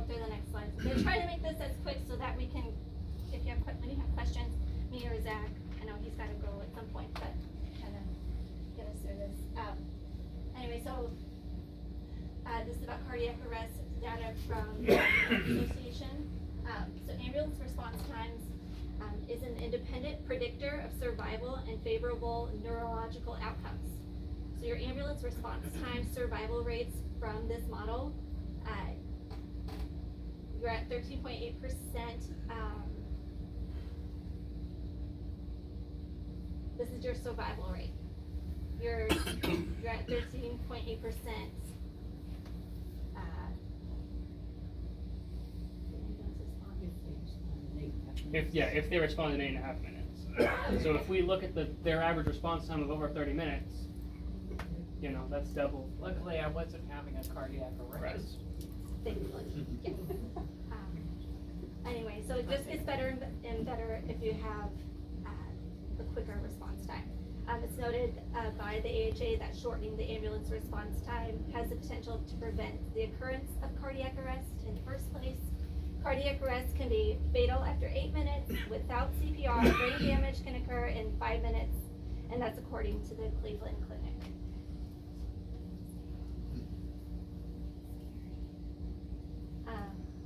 through the next slides. We're trying to make this as quick so that we can, when you have questions, me or Zach, I know he's got to go at some point, but kind of get us through this. Anyway, so this is about cardiac arrest data from the association. So ambulance response times is an independent predictor of survival and favorable neurological outcomes. So your ambulance response time survival rates from this model, you're at 13.8%. This is your survival rate. You're at 13.8%. If they respond in 8.5 minutes. So if we look at their average response time of over 30 minutes, you know, that's double. Luckily, I wasn't having a cardiac arrest. Thankfully, yes. Anyway, so it just gets better and better if you have a quicker response time. It's noted by the AHA that shortening the ambulance response time has the potential to prevent the occurrence of cardiac arrest in the first place. Cardiac arrest can be fatal after 8 minutes. Without CPR, brain damage can occur in 5 minutes, and that's according to the Cleveland Clinic.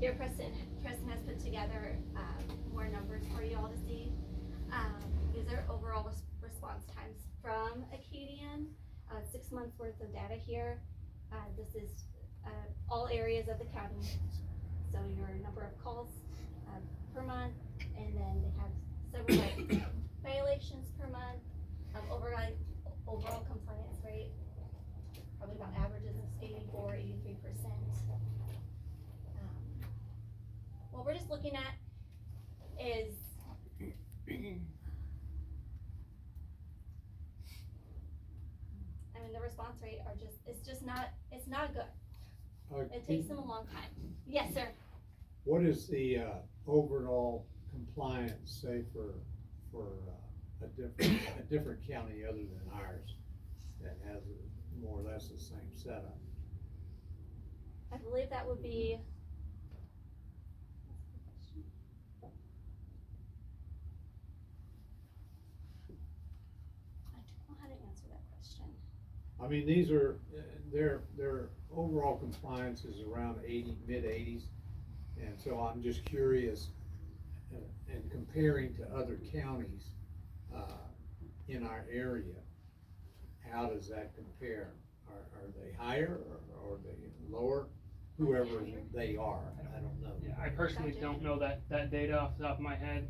Here, Preston has put together more numbers for you all to see. These are overall response times from Acadian. 6 months worth of data here. This is all areas of the county. So your number of calls per month, and then they have several violations per month. Overall compliance rate, probably about averages of 84, 83%. What we're just looking at is the response rate it's not good. It takes them a long time. Yes, sir. What is the overall compliance, say for a different county other than ours that has more or less the same setup? I believe that would be. I don't know how to answer that question. I mean, these are their overall compliance is around mid 80s, and so I'm just curious, and comparing to other counties in our area, how does that compare? Are they higher or are they lower? Whoever they are, I don't know. Yeah, I personally don't know that data off the top of my head.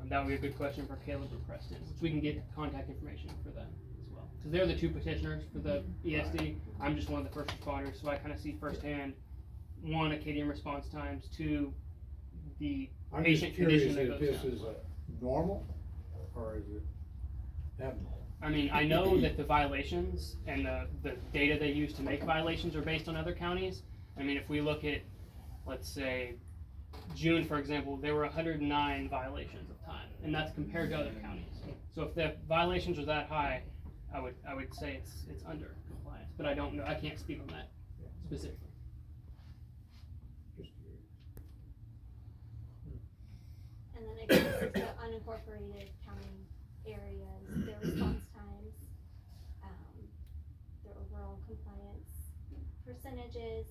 That would be a good question for Caleb or Preston, which we can get contact information for them as well. Because they're the two petitioners for the ESD. Right. I'm just one of the first responders, so I kind of see firsthand, 1, Acadian response times, 2, the patient condition that goes down. I'm just curious if this is normal or is it abnormal? I mean, I know that the violations and the data they use to make violations are based on other counties. I mean, if we look at, let's say, June, for example, there were 109 violations of time, and that's compared to other counties. So if the violations are that high, I would say it's under compliance, but I don't know. I can't speak on that specifically. And then again, this is the unincorporated county areas, their response times, their overall compliance percentages.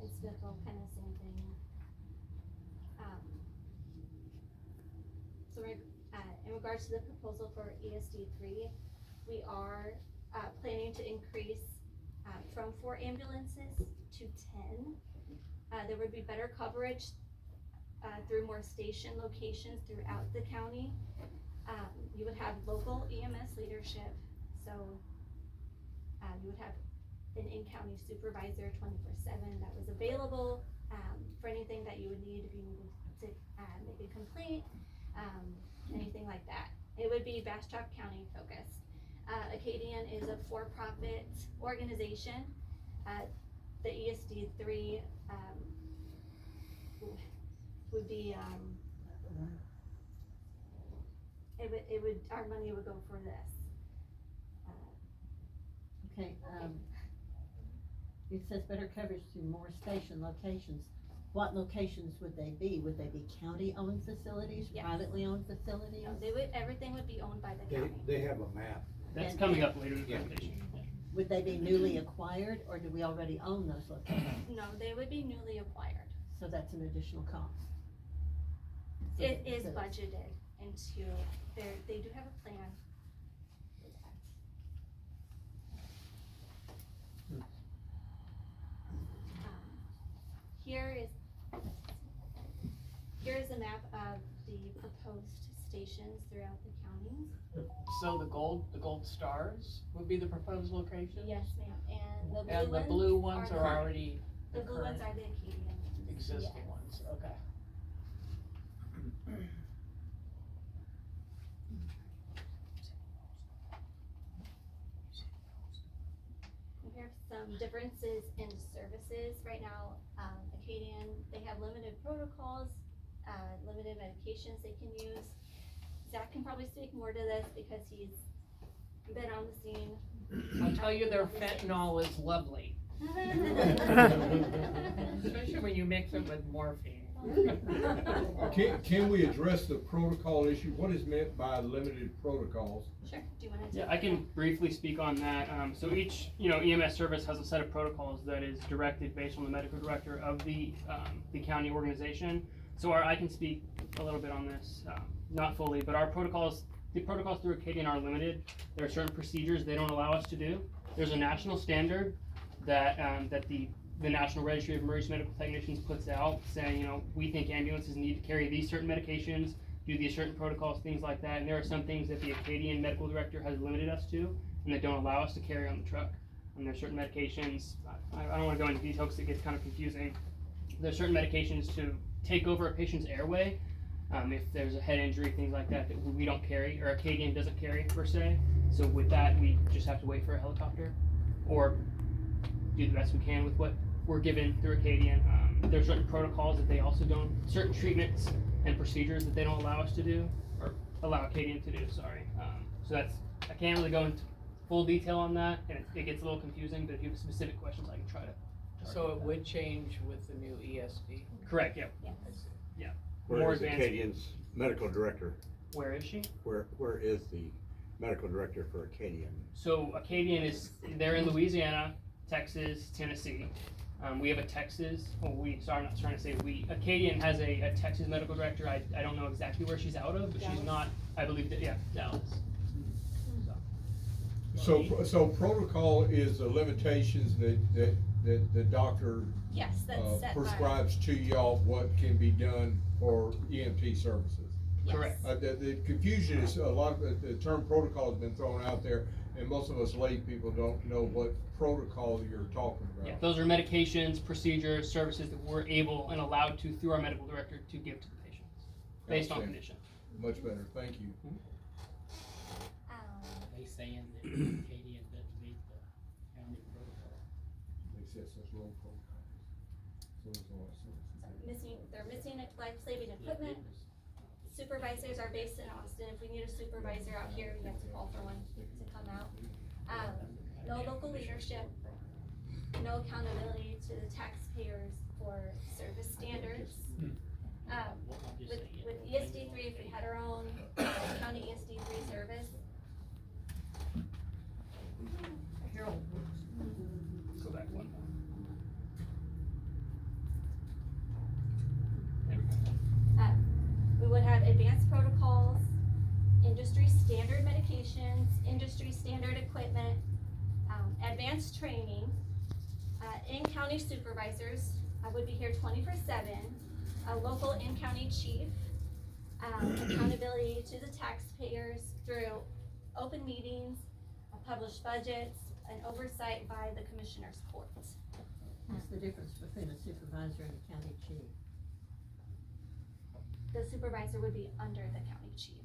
It's the kind of same thing. So in regards to the proposal for ESD 3, we are planning to increase from 4 ambulances to 10. There would be better coverage through more station locations throughout the county. You would have local EMS leadership, so you would have an in-county supervisor 24/7 that was available for anything that you would need if you needed to make a complaint, anything like that. It would be Bastrop County focused. Acadian is a for-profit organization. The ESD 3 would be our money would go for this. Okay, it says better coverage through more station locations. What locations would they be? Would they be county-owned facilities, Yes. privately owned facilities? No, everything would be owned by the They, county. they have a map. That's And- coming up later in the Yeah. presentation. Would they be newly acquired, or do we already own those locations? No, they would be newly acquired. So that's an additional cost. So It is so- budgeted into they do have a plan for that. Here is a map of the proposed stations throughout the counties. So the gold stars would be the proposed location? Yes, ma'am, and And the blue ones the are current. already The the blue ones current are the Acadian ones. existing Yes. ones, okay. We have some differences in services. Right now, Acadian, they have limited protocols, limited medications they can use. Zach can probably speak more to this because he's been on the scene. I'll tell you, their fentanyl is lovely, especially when you mix it with morphine. Can we address the protocol issue? What is meant by limited protocols? Sure, do you wanna take Yeah, I can briefly speak on that. So each, EMS service has a set of protocols that is directed based on the medical director of the county organization. So I can speak a little bit on this, not fully, but the protocols through Acadian are limited. There are certain procedures they don't allow us to do. There's a national standard that the National Registry of Emergency Medical Technicians puts out saying, we think ambulances need to carry these certain medications, do these certain protocols, things like that. And there are some things that the Acadian medical director has limited us to and that don't allow us to carry on the truck. And there are certain medications, I don't want to go into detail because it gets kind of confusing. There's certain medications to take over a patient's airway, if there's a head injury, things like that, that we don't carry, or Acadian doesn't carry per se. So with that, we just have to wait for a helicopter, or do the best we can with what we're given through Acadian. There's certain protocols that they also don't, certain treatments and procedures that they don't allow us to do, or allow Acadian to do, sorry. So I can't really go into full detail on that, and it gets a little confusing, but if you have specific questions, I can try to. So it would change with the new ESD? Correct, yep. Yes. More Where is advanced. Acadian's medical director? Where is she? Where is the medical director for Acadian? So Acadian they're in Louisiana, Texas, Tennessee. We have a Texas, I'm not trying to say we, Acadian has a Texas medical director. I don't know exactly where she's out of, but she's Dallas. not, I believe that, yeah, Dallas. So protocol is the limitations that the doctor Yes, that's set by. prescribes to y'all what can be done for EMT services. Yes. Correct. The confusion is a lot of the term protocol has been thrown out there, and most of us lay people don't know what protocol you're talking Yeah, about. those are medications, procedures, services that we're able and allowed to, through our medical director, to give to the patients, based on Gotcha. condition. Much better, thank you. They saying that Acadian doesn't meet the county protocol. They said such low protocols. So there's a lot of services. They're missing life-saving equipment. Supervisors are based in Austin. If we need a supervisor out here, we have to call for one to come out. No local leadership, no accountability to the taxpayers for service standards. With ESD 3, if we had our own county ESD 3 service, Go back one more. There we go. we would have advanced protocols, industry standard medications, industry standard equipment, advanced training, in-county supervisors, would be here 24/7, a local in-county chief, accountability to the taxpayers through open meetings, published budgets, and oversight by the commissioner's court. What's the difference between a supervisor and a county chief? The supervisor would be under the county chief.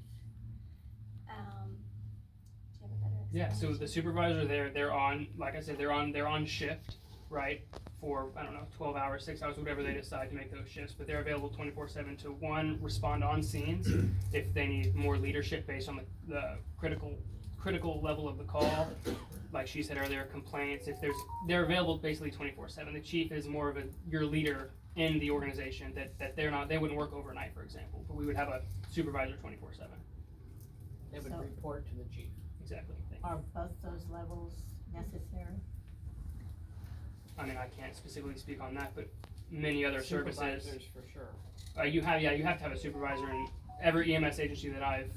Do you have a better Yeah, so explanation? the supervisor they're on, like I said, they're on shift, right? For, 12 hours, 6 hours, whatever they decide to make those shifts, but they're available 24/7 to one, respond on scenes if they need more leadership based on the critical level of the call, like she said earlier, complaints, if they're available basically 24/7. The chief is more of your leader in the organization, that they wouldn't work overnight, for example, but we would have a supervisor 24/7. They would So- report to the chief. Exactly. Thank you. Are both those levels necessary? I mean, I can't specifically speak on that, but many other services, Supervisors for sure. you have to have a supervisor in every EMS agency that I've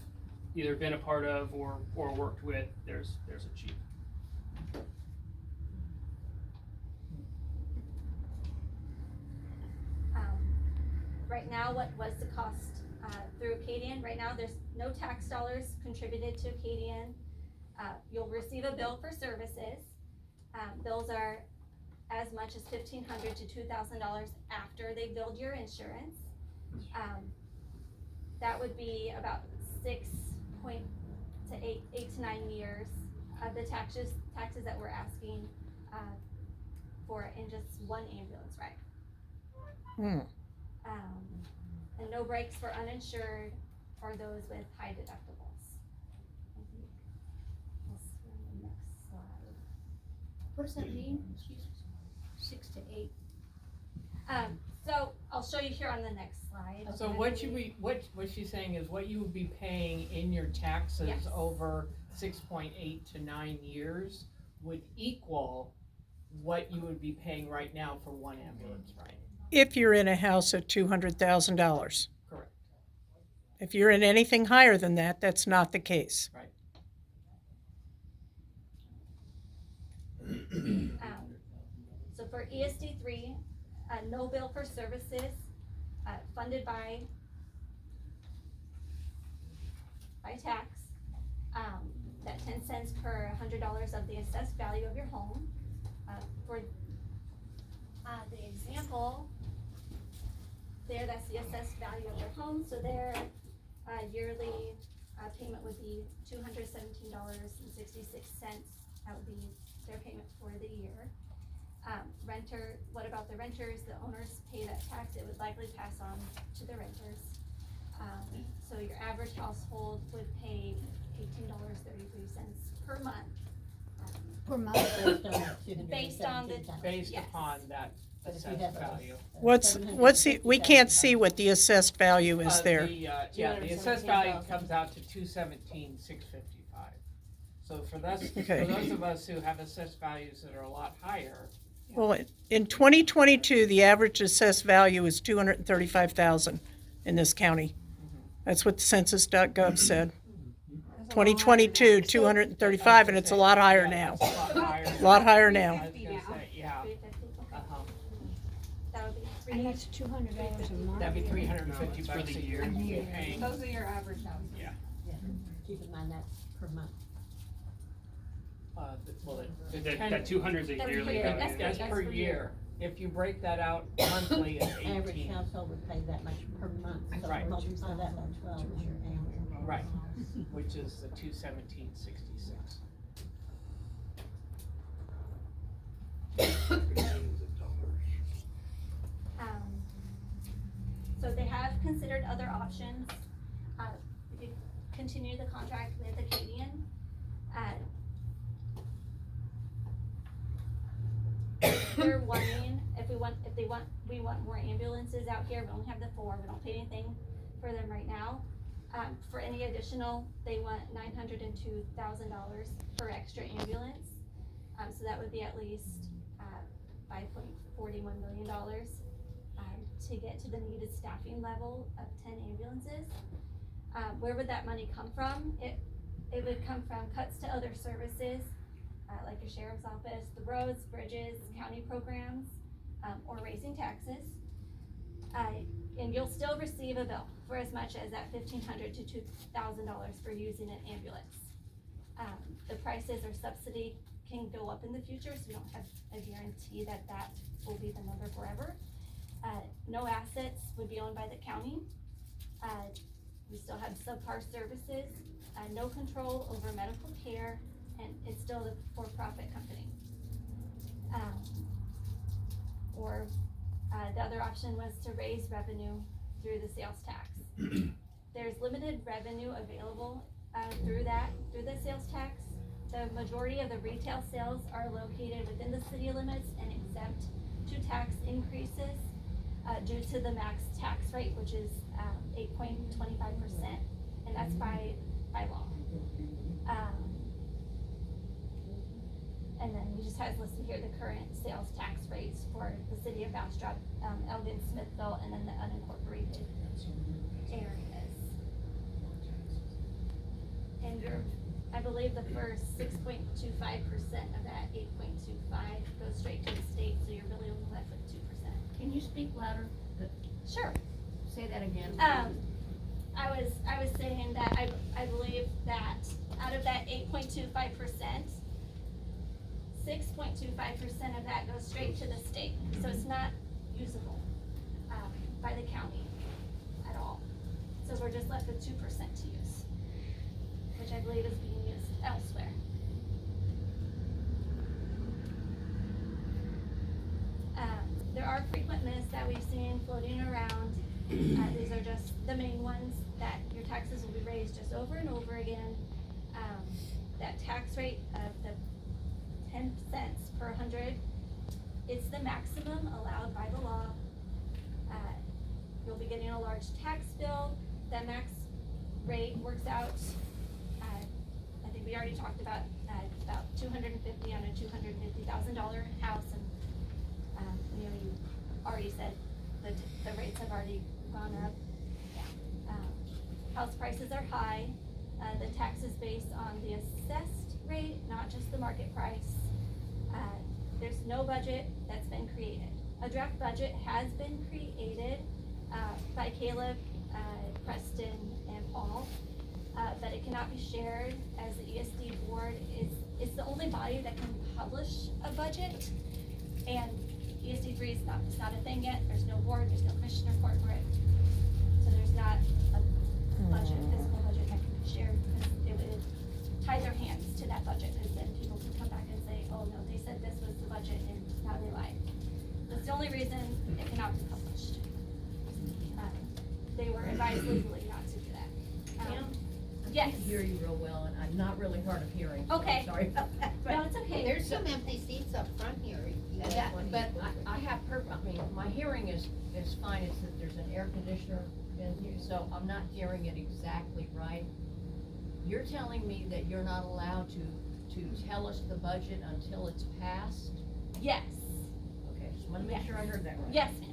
either been a part of or worked with. There's a chief. Right now, what was the cost through Acadian? Right now, there's no tax dollars contributed to Acadian. You'll receive a bill for services. Bills are as much as $1,500 to $2,000 after they billed your insurance. That would be about 8 to 9 years of the taxes that we're asking for in just one ambulance ride. And no breaks for uninsured or those with high deductibles. I think we'll see on the next slide. What does that mean? 6 to 8. So I'll show you here on the next slide. So what she's saying is what you would be paying in your taxes Yes. over 6.8 to 9 years would equal what you would be paying right now for one ambulance ride. If you're in a house at $200,000. Correct. If you're in anything higher than that, that's not the case. So for ESD 3, no bill for services, funded by tax, that 10 cents per $100 of the assessed value of your home. For the example, there, that's the assessed value of your home, so their yearly payment would be $217.66. That would be their payment for the year. Renter, what about the renters? The owners pay that tax, it would likely pass on to the renters. So your average household would pay $18.33 per month. Per month. Based on that $217,000. Based Yes. upon that But if you assessed have value. What's we can't see what the assessed value is there. The assessed value comes out to $217,655. So for those of us who have assessed values that are a lot higher. Well, in 2022, the average assessed value is $235,000 in this county. That's what census.gov said. 2022, 235, and it's a lot higher now. It's a lot higher. A lot higher now. I was gonna say, yeah. 350, okay. Uh-huh. That would be And that's $200 a month. That'd be $350 for the a year. year you'd be paying. Those are your average houses. Yeah, keep in mind that's per month. That 200 is a That's yearly year. value. That's per year. If you break that out monthly, it's Average 18. household would pay that much per month, so Right. multiply that by 12 is your average. Right, which is the $217.66. So they have considered other options. We could continue the contract with Acadian. They're wanting, we want more ambulances out here. We only have the 4. We don't pay anything for them right now. For any additional, they want $902,000 per extra ambulance. So that would be at least $5.41 million to get to the needed staffing level of 10 ambulances. Where would that money come from? It would come from cuts to other services, like your sheriff's office, the roads, bridges, county programs, or raising taxes. And you'll still receive a bill for as much as that $1,500 to $2,000 for using an ambulance. The prices or subsidy can go up in the future, so we don't have a guarantee that that will be the number forever. No assets would be owned by the county. We still have subpar services, no control over medical care, and it's still a for-profit company. The other option was to raise revenue through the sales tax. There's limited revenue available through the sales tax. The the majority of the retail sales are located within the city limits and exempt to tax increases, due to the max tax rate, which is, 8.25%, and that's by law. And then he just has listed here the current sales tax rates for the city of Bastrop, Elgin, Smithville, and then the unincorporated areas. And I believe the first 6.25% of that 8.25 goes straight to the state, so you're really only left with 2%. Can you speak louder? Sure. Say that again. I was saying that I believe that out of that 8.25%, 6.25% of that goes straight to the state, so it's not usable, by the county at all. So we're just left with 2% to use, which I believe is being used elsewhere. There are frequent myths that we've seen floating around. These are just the main ones, that your taxes will be raised just over and over again. That tax rate of the 10 cents per 100, it's the maximum allowed by the law. You'll be getting a large tax bill. That max rate works out, I think we already talked about $250 on a $250,000 house, and you already said the rates have already gone up. House prices are high. The tax is based on the assessed rate, not just the market price. There's no budget that's been created. A draft budget has been created by Caleb, Preston, and Paul, but it cannot be shared, as the ESD board is the only body that can publish a budget, and ESD 3 is not a thing yet. There's no board, there's no commissioner corporate, so there's not a budget, physical budget that can be shared, because it would tie their hands to that budget, because then people can come back and say, oh no, they said this was the budget and now they lied. That's the only reason it cannot be published. They were advised legally not to do that. Pam, I Yes. can't hear you real well, and I'm not really hard of hearing. So Okay. I'm sorry about that. No, it's okay. There's some empty seats up front here. if you But guys wanna use them. I have I mean, my hearing is fine, it's that there's an air conditioner in here, so I'm not hearing it exactly right. You're telling me that you're not allowed to tell us the budget until it's passed? Yes. Okay, just wanna make sure I heard that right. Yes, ma'am.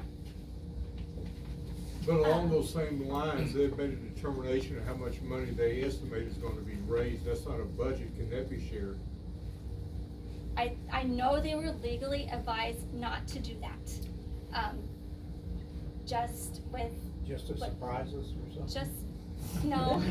But along those same lines, they've made a determination of how much money they estimate is gonna be raised. That's not a budget. Can that be shared? I know they were legally advised not to do that. Just with, Just to surprise us or something? just, no.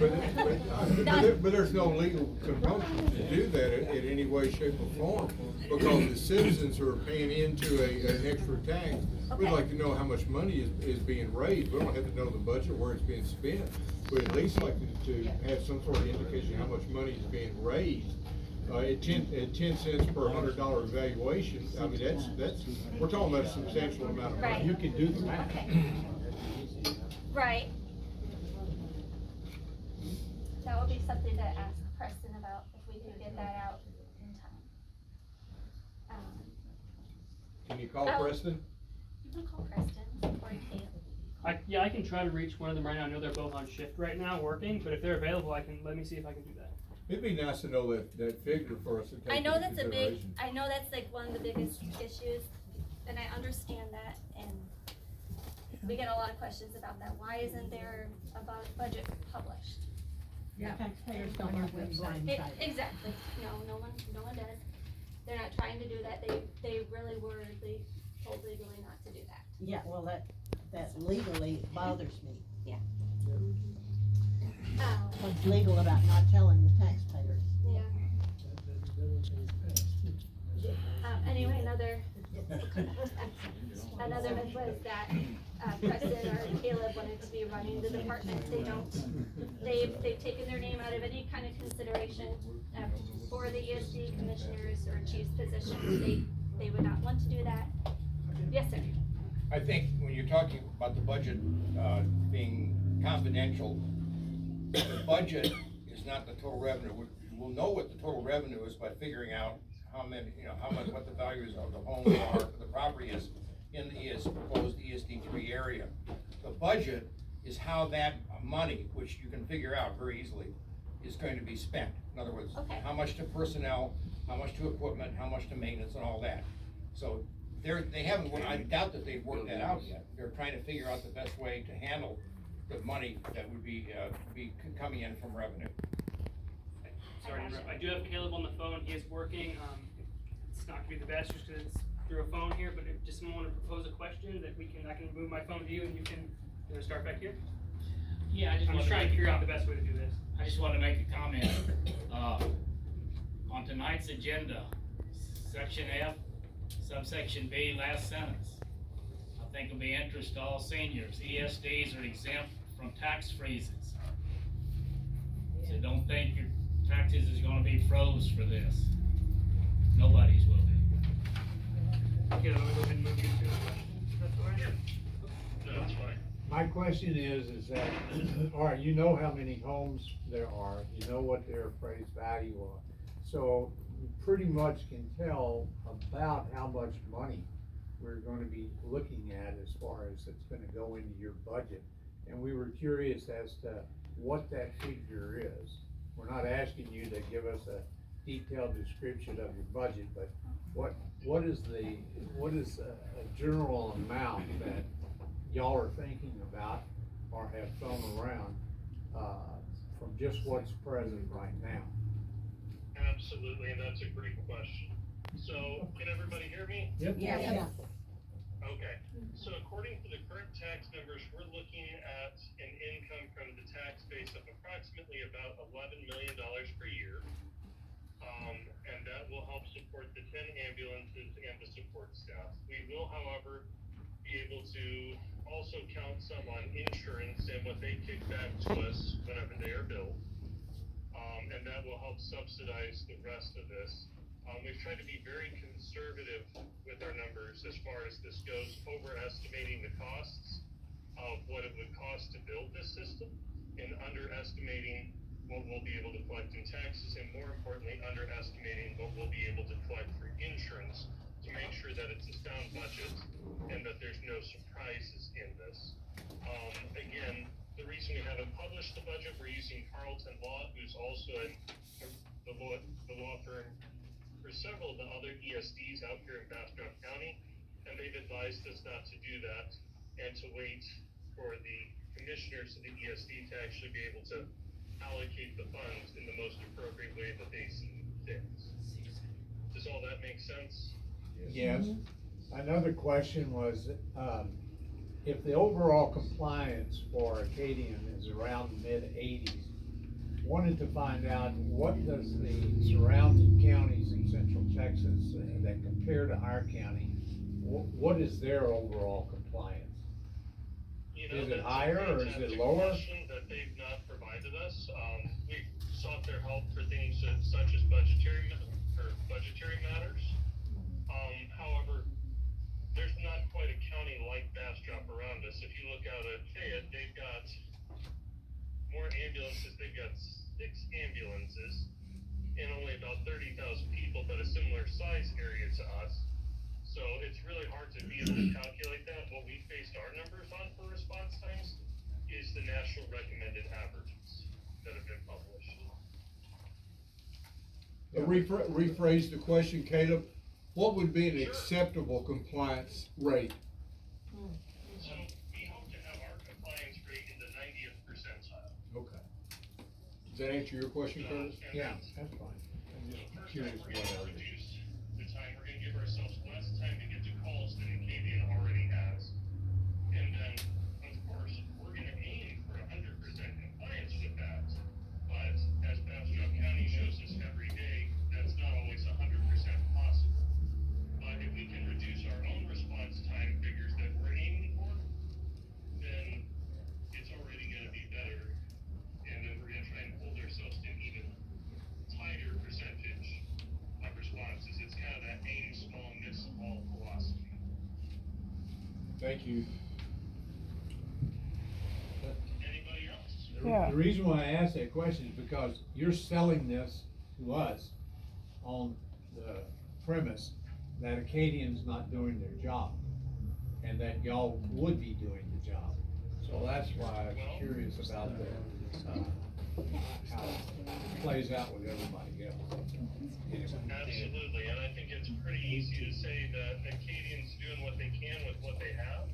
But there's no legal component to do that in any way, shape, or form, because the citizens are paying into an extra tax. We'd Okay. like to know how much money is being raised. We don't have to know the budget, where it's being spent. We'd at least like to have some sort of indication how much money is being raised. At 10 cents per $100 evaluation, I mean, that's, we're talking about a substantial amount of money. Right. You can do the math. Right. That would be something to ask Preston about, if we could get that out in time. Can you call Oh. Preston? You can call Preston or Caleb. Yeah, I can try to reach one of them right now. I know they're both on shift right now working, but if they're available, let me see if I can do that. It'd be nice to know that figure for us to take I know into that's consideration. I know that's like one of the biggest issues, and I understand that, and we get a lot of questions about that. Why isn't there a budget published? Yeah. Taxpayers don't have to be blindsided. Exactly. No one does. They're not trying to do that. They really were told legally not to do that. Yeah, well, that legally bothers me. What's legal about not telling the taxpayers? Yeah. Anyway, another myth was that Preston or Caleb wanted to be running the department. They don't. They've taken their name out of any kind of consideration for the ESD commissioners or chief's positions. They would not want to do that. Yes, sir. I think when you're talking about the budget being confidential, the budget is not the total revenue. we'll know what the total revenue is by figuring out how many, how much, what the values of the homes are, the property is in the proposed ESD3 area. The budget is how that money, which you can figure out very easily, is going to be spent. In other words, Okay. how much to personnel, how much to equipment, how much to maintenance and all that. So they haven't, I doubt that they've worked that out yet. They're trying to figure out the best way to handle the money that would be coming in from revenue. Sorry to interrupt. I do have Caleb on the phone. He is working. It's not gonna be the best just because it's through a phone here, but if just someone want to propose a question that I can move my phone to you and you can start back here. Yeah, I'm just trying to figure out the best way to do this. I just want to make a comment. On tonight's agenda, section F, subsection B, last sentence. I think it'll be interest to all seniors. ESDs are exempt from tax freezes. So don't think your taxes is gonna be froze for this. Nobody's will be. Okay, let me go ahead and move you to the question. If that's all right? That's fine. My question is that, all right, you know how many homes there are, you know what their appraised value are. So you pretty much can tell about how much money we're gonna be looking at as far as it's gonna go into your budget. And we were curious as to what that figure is. We're not asking you to give us a detailed description of your budget, but what is a general amount that y'all are thinking about or have thrown around, from just what's present right now? Absolutely, and that's a great question. So, can everybody hear me? Yep. Yeah. Okay, so according to the current tax numbers, we're looking at an income from the tax base of approximately about $11 million per year. And that will help support the 10 ambulances and the support staff. We will, however, be able to also count some on insurance and what they kick back to us whenever they are billed. And that will help subsidize the rest of this. We've tried to be very conservative with our numbers as far as this goes, overestimating the costs of what it would cost to build this system and underestimating what we'll be able to collect in taxes, and more importantly, underestimating what we'll be able to collect for insurance to make sure that it's a sound budget and that there's no surprises in this. Again, the reason we haven't published the budget, we're using Carlton Law, who's also the law firm for several of the other ESDs out here in Bastrop County, and they've advised us not to do that and to wait for the commissioners of the ESD to actually be able to allocate the funds in the most appropriate way that they see fit. Does all that make sense? Yes. Another question was, if the overall compliance for Acadian is around the mid-80s, wanted to find out what does the surrounding counties in Central Texas that compare to our county, what is their overall compliance? Is it higher or is it lower? That they've not provided us. We've sought their help for things such as budgetary matters. However, there's not quite a county like Bastrop around us. If you look out at Fayette, they've got more ambulances. They've got 6 ambulances and only about 30,000 people, but a similar size area to us. So it's really hard to be able to calculate that. What we based our numbers on for response times is the national recommended averages that have been published. Rephrase the question, Caleb. What would be an acceptable compliance rate? So we hope to have our compliance rate in the 90th percentile. Okay. Does that answer your question, Curtis? Yeah, that's fine. I'm just curious We're what gonna else. reduce the time. We're gonna give ourselves less time to get to calls than Acadian already has. And then, of course, we're gonna aim for 100% compliance with that. But as Bastrop County shows us every day, that's not always 100% possible. But if we can reduce our own response time figures that we're aiming for, then it's already gonna be better. And then we're gonna try and hold ourselves to an even tighter percentage of responses. It's kind of that aim small, miss all philosophy. Thank you. Anybody else? Yeah. The reason why I asked that question is because you're selling this to us on the premise that Acadian's not doing their job, and that y'all would be doing the job. So that's why I was curious about the, how it plays out with everybody else. Absolutely, and I think it's pretty easy to say that Acadian's doing what they can with what they have.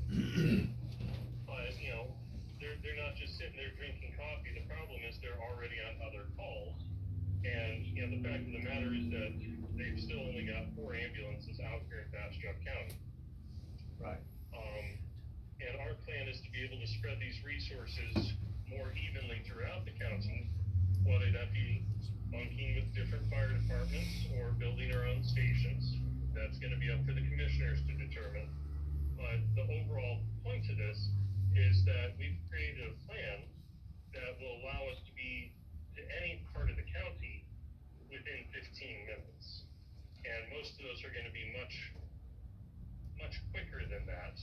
But, you know, they're not just sitting there drinking coffee. The problem is they're already on other calls. And, you know, the fact of the matter is that they've still only got 4 ambulances out here in Bastrop County. Right. And our plan is to be able to spread these resources more evenly throughout the county, whether that be bunking with different fire departments or building our own stations. That's gonna be up for the commissioners to determine. But the overall point to this is that we've created a plan that will allow us to be to any part of the county within 15 minutes. And most of those are gonna be much quicker than that.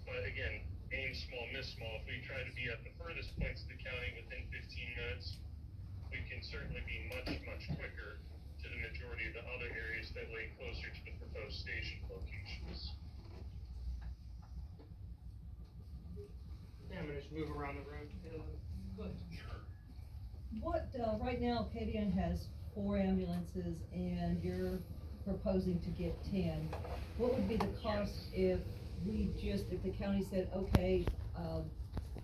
But again, aim small, miss small. If we try to be at the furthest points of the county within 15 minutes, we can certainly be much quicker to the majority of the other areas that lay closer to the proposed station locations. Yeah, I'm gonna just move around the room. Good. Sure. What, right now, Acadian has 4 ambulances and you're proposing to get 10. What would be the cost if the county said, okay,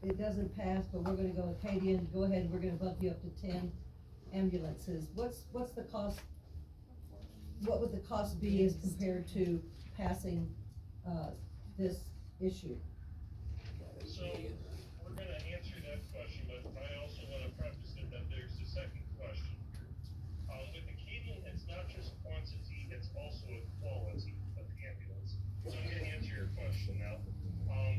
it doesn't pass, but we're gonna go Acadian, go ahead, we're gonna bump you up to 10 ambulances. What's the cost? What would the cost be as compared to passing, this issue? So, we're gonna answer that question, but I also wanna preface it that there's a second question. With Acadian, it's not just quantity, it's also a quality of the ambulance. So I'm gonna answer your question now.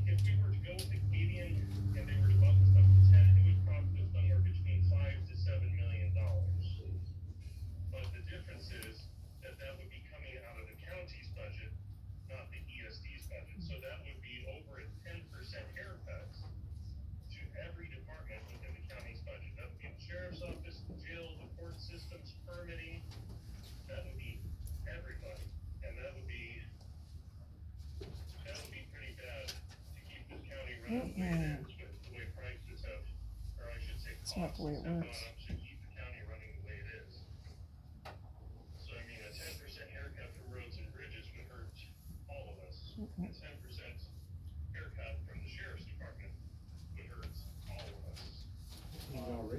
If we were to go with Acadian and they were to bump us up to 10, it would probably be somewhere between $5 to $7 million. But the difference is that would be coming out of the county's budget, not the ESD's budget. So that would be over a 10% haircut to every department within the county's budget. That would be the sheriff's office, the jail, the court systems, permitting. That would be everybody. And that would be pretty bad to keep this county running the way it is, with the way prices have, or I should say costs have gone up to keep the county running the way it is. So I mean, a 10% haircut from roads and bridges would hurt all of us. A 10% haircut from the sheriff's department would hurt all of us.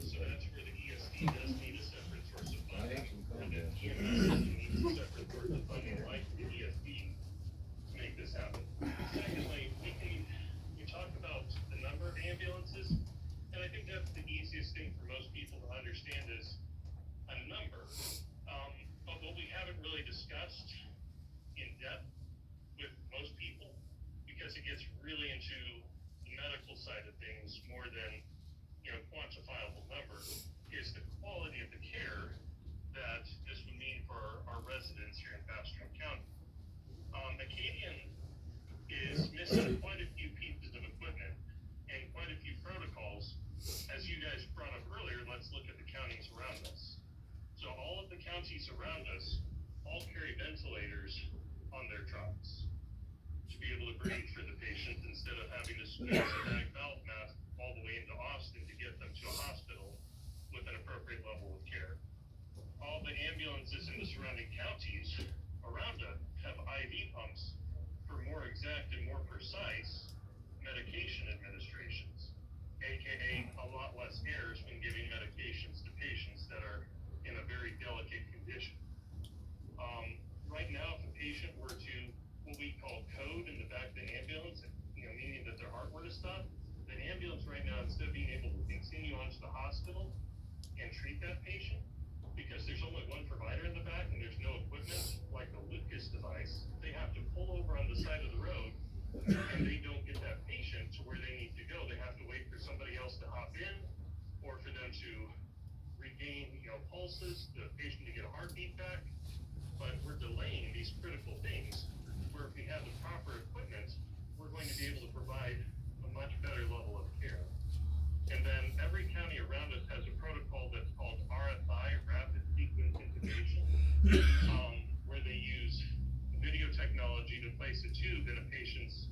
So that's where the ESD does need a separate source of funding, or the EMS needs a separate source of funding like the ESD to make this happen. Secondly, we talk about the number of ambulances, and I think that's the easiest thing for most people to understand is a number. But what we haven't really discussed in depth with most people, because it gets really into the medical side of things more than, you know, quantifiable number, is the quality of the care that this would mean for our residents here in Bastrop County. Acadian is missing quite a few pieces of equipment and quite a few protocols. As you guys brought up earlier, let's look at the counties around us. So all of the counties around us all carry ventilators on their trucks to be able to breathe for the patient instead of having to squeeze a bag valve mask all the way into Austin to get them to a hospital with an appropriate level of care. All the ambulances in the surrounding counties around us have IV pumps for more exact and more precise medication administrations, aka a lot less errors when giving medications to patients that are in a very delicate condition. Right now, if a patient were to what we call code in the back of the ambulance, you know, meaning that their heart were to stop, the ambulance right now, instead of being able to continue on to the hospital and treat that patient, because there's only one provider in the back and there's no equipment like the Lucas device, they have to pull over on the side of the road and they don't get that patient to where they need to go. They have to wait for somebody else to hop in or for them to regain, you know, pulses, the patient to get a heartbeat back. But we're delaying these critical things where if we have the proper equipment, we're going to be able to provide a much better level of care. And then every county around us has a protocol that's called RFI, where they use video technology to place a tube in a patient's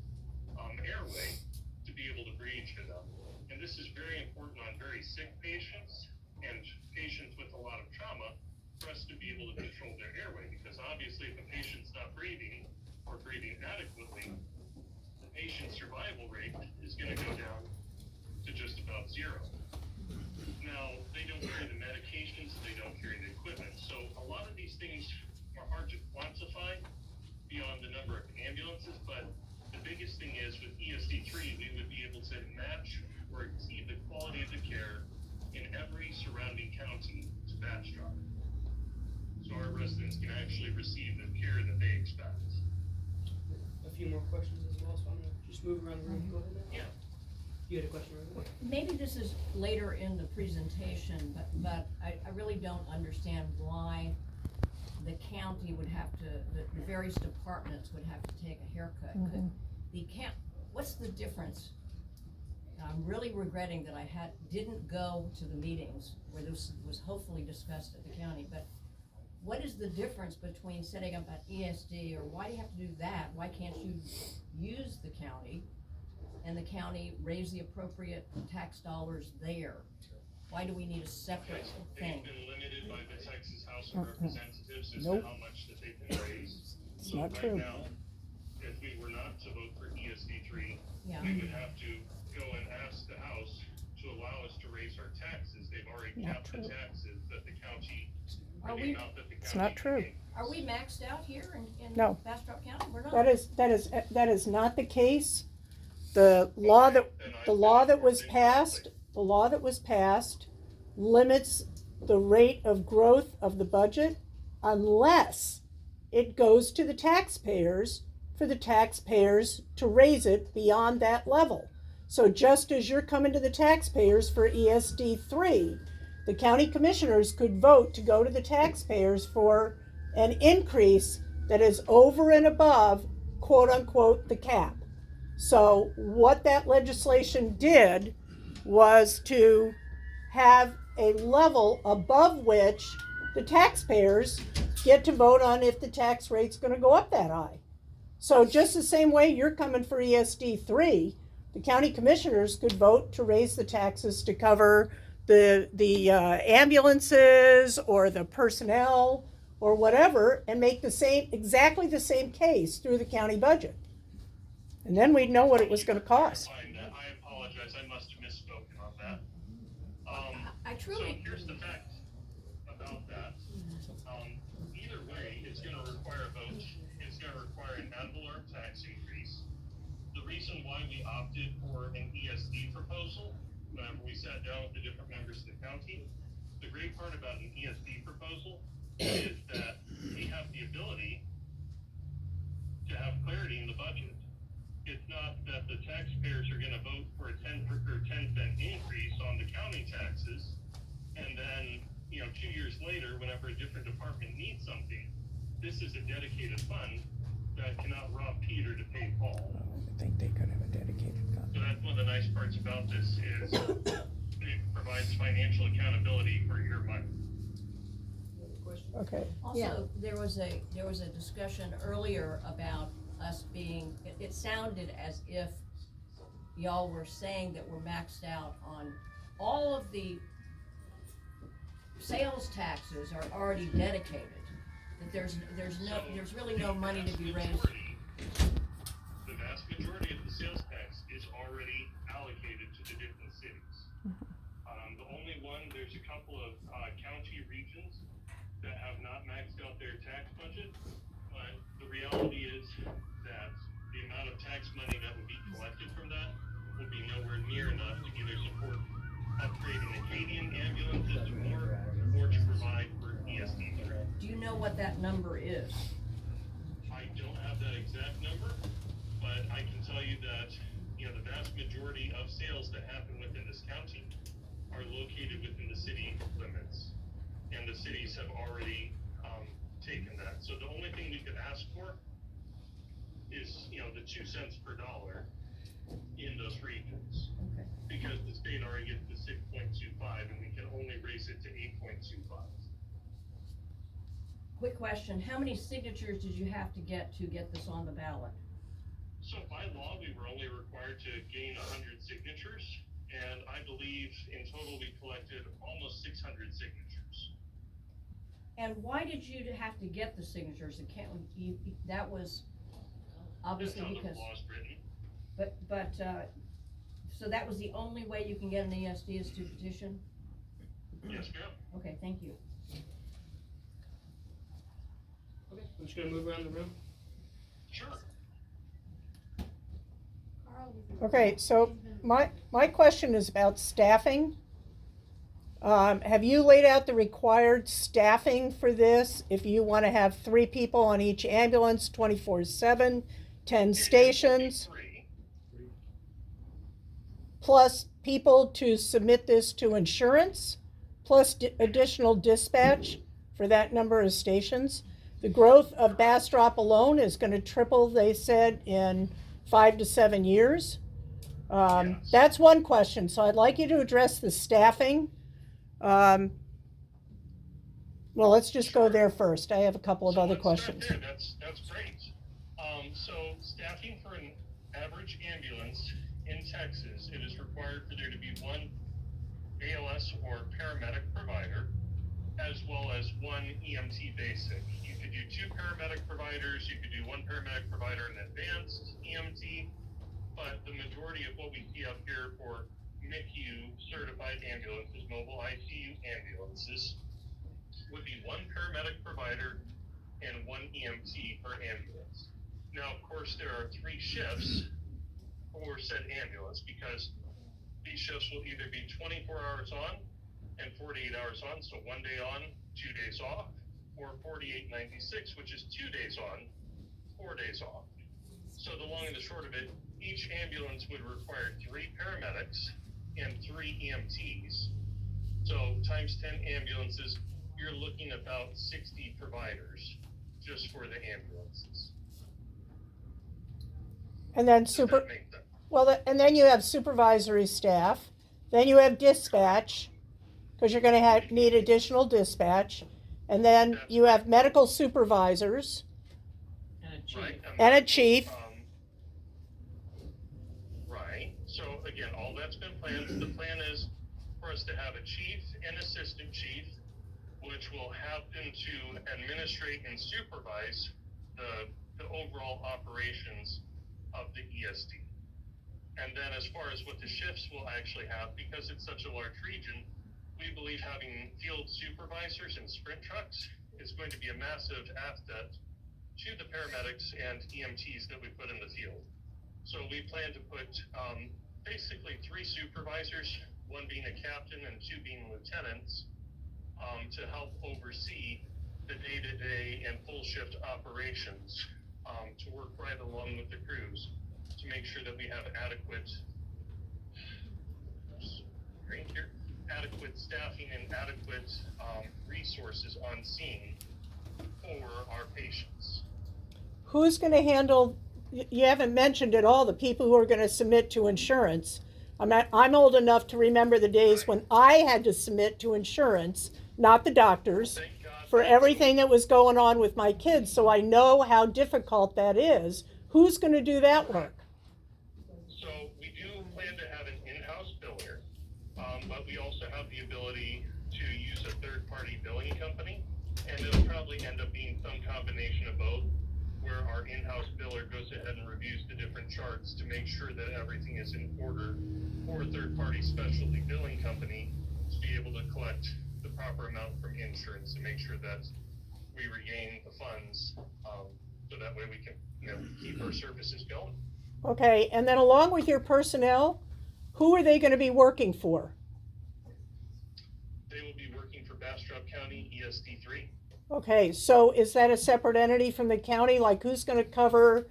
airway to be able to breathe for them. And this is very important on very sick patients and patients with a lot of trauma for us to be able to control their airway, because obviously if a patient's not breathing or breathing adequately, the patient's survival rate is going to go down to just about zero. Now, they don't carry the medications, they don't carry the equipment, so a lot of these things are hard to quantify beyond the number of ambulances, but the biggest thing is with ESD3, we would be able to match or exceed the quality of the care in every surrounding county to Bastrop. So our residents can actually receive the care that they expect. A few more questions as well, so I'm gonna just move around the room. Go ahead. Yeah. You had a question, right? Maybe this is later in the presentation, but I really don't understand why the county would have to, the various departments would have to take a haircut. What's the difference? I'm really regretting that I didn't go to the meetings where this was hopefully discussed at the county, but what is the difference between setting up an ESD, or why do you have to do that? Why can't you use the county and the county raise the appropriate tax dollars there? Why do we need a separate thing? They've been limited by the Texas House of Representatives as to how much that they can raise. It's So not right true. now, if we were not to vote for ESD3, Yeah. we would have to go and ask the House to allow us to raise our taxes. They've already capped the taxes that the county, Are the we- amount that the county. It's not true. can Are we maxed out here in No. Bastrop County? We're not. That is not the case. The law that was passed limits the rate of growth of the budget unless it goes to the taxpayers for the taxpayers to raise it beyond that level. So just as you're coming to the taxpayers for ESD3, the county commissioners could vote to go to the taxpayers for an increase that is over and above, quote unquote, the cap. So what that legislation did was to have a level above which the taxpayers get to vote on if the tax rate's going to go up that high. So just the same way you're coming for ESD3, the county commissioners could vote to raise the taxes to cover the ambulances or the personnel or whatever, and make exactly the same case through the county budget. And then we'd know what it was going to cost. I apologize, I must have misspoken on that. I truly. So here's the fact about that. Either way, it's gonna require a vote. It's gonna require an ad valorem tax increase. The reason why we opted for an ESD proposal, whenever we sat down with the different members of the county, the great part about an ESD proposal is that we have the ability to have clarity in the budget. It's not that the taxpayers are gonna vote for a 10-cent increase on the county taxes, and then, 2 years later, whenever a different department needs something, this is a dedicated fund that cannot rob Peter to pay Paul. I think they could have a dedicated fund. So that's one of the nice parts about this is it provides financial accountability for your money. Okay. Also, there was a discussion earlier about us being, it sounded as if y'all were saying that we're maxed out on all of the sales taxes are already dedicated, that there's really no money to be raised. The vast majority of the sales tax is already allocated to the different cities. The only one, there's a couple of county regions that have not maxed out their tax budget, but the reality is that the amount of tax money that would be collected from that would be nowhere near enough to either support upgrading Acadian ambulances or to provide for ESD3. Do you know what that number is? I don't have that exact number, but I can tell you that, the vast majority of sales that happen within this county are located within the city limits. And the cities have already taken that. So the only thing we could ask for is, the 2 cents per dollar in those regions. Okay. Because the state already gets to 6.25 and we can only raise it to 8.25. quick question, how many signatures did you have to get this on the ballot? So by law, we were only required to gain 100 signatures, and I believe in total we collected almost 600 signatures. And why did you have to get the signatures? It can't, that was obviously That's how because. the law is written. But, so that was the only way you can get an ESD is to petition? Yes, ma'am. Okay, thank you. Okay, I'm just gonna move around the room. Sure. Okay, so my question is about staffing. Have you laid out the required staffing for this? If you want to have 3 people on each ambulance, 24/7, 10 stations, plus people to submit this to insurance, plus additional dispatch for that number of stations. The growth of Bastrop alone is going to triple, they said, in 5 to 7 years. That's one question. So I'd like you to address the staffing. Well, let's just go there first. I have a couple of other questions. That's great. So staffing for an average ambulance in Texas, it is required for there to be 1 ALS or paramedic provider, as well as 1 EMT basic. You could do 2 paramedic providers, you could do 1 paramedic provider and advanced EMT, but the majority of what we see up here for MICU certified ambulances, mobile ICU ambulances, would be 1 paramedic provider and 1 EMT per ambulance. Now, of course, there are 3 shifts for said ambulance because these shifts will either be 24 hours on and 48 hours on, so 1 day on, 2 days off, or 48-96, which is 2 days on, 4 days off. So the long and the short of it, each ambulance would require 3 paramedics and 3 EMTs. So times 10 ambulances, you're looking about 60 providers just for the ambulances. And then and then you have supervisory staff. Then you have dispatch, because you're going to need additional dispatch. And then you have medical supervisors. And a chief. Right. So again, all that's been planned. The plan is for us to have a chief and assistant chief, which will happen to administrate and supervise the overall operations of the ESD. And then as far as what the shifts will actually have, because it's such a large region, we believe having field supervisors and sprint trucks is going to be a massive asset to the paramedics and EMTs that we put in the field. So we plan to put basically 3 supervisors, 1 being a captain and 2 being lieutenants, to help oversee the day-to-day and full shift operations, to work right along with the crews to make sure that we have adequate staffing and adequate resources on scene for our patients. Who's going to handle, you haven't mentioned at all the people who are going to submit to insurance. I'm old enough to remember the days when I had to submit to insurance, not the doctors, for everything that was going on with my kids, so I know how difficult that is. Who's going to do that work? So we do plan to have an in-house biller, but we also have the ability to use a third-party billing company, and it'll probably end up being some combination of both, where our in-house biller goes ahead and reviews the different charts to make sure that everything is in order for a third-party specialty billing company to be able to collect the proper amount from insurance and make sure that we regain the funds, so that way we can, keep our services going. Okay, and then along with your personnel, who are they going to be working for? They will be working for Bastrop County ESD 3. Okay, so is that a separate entity from the county? Like, who's going to cover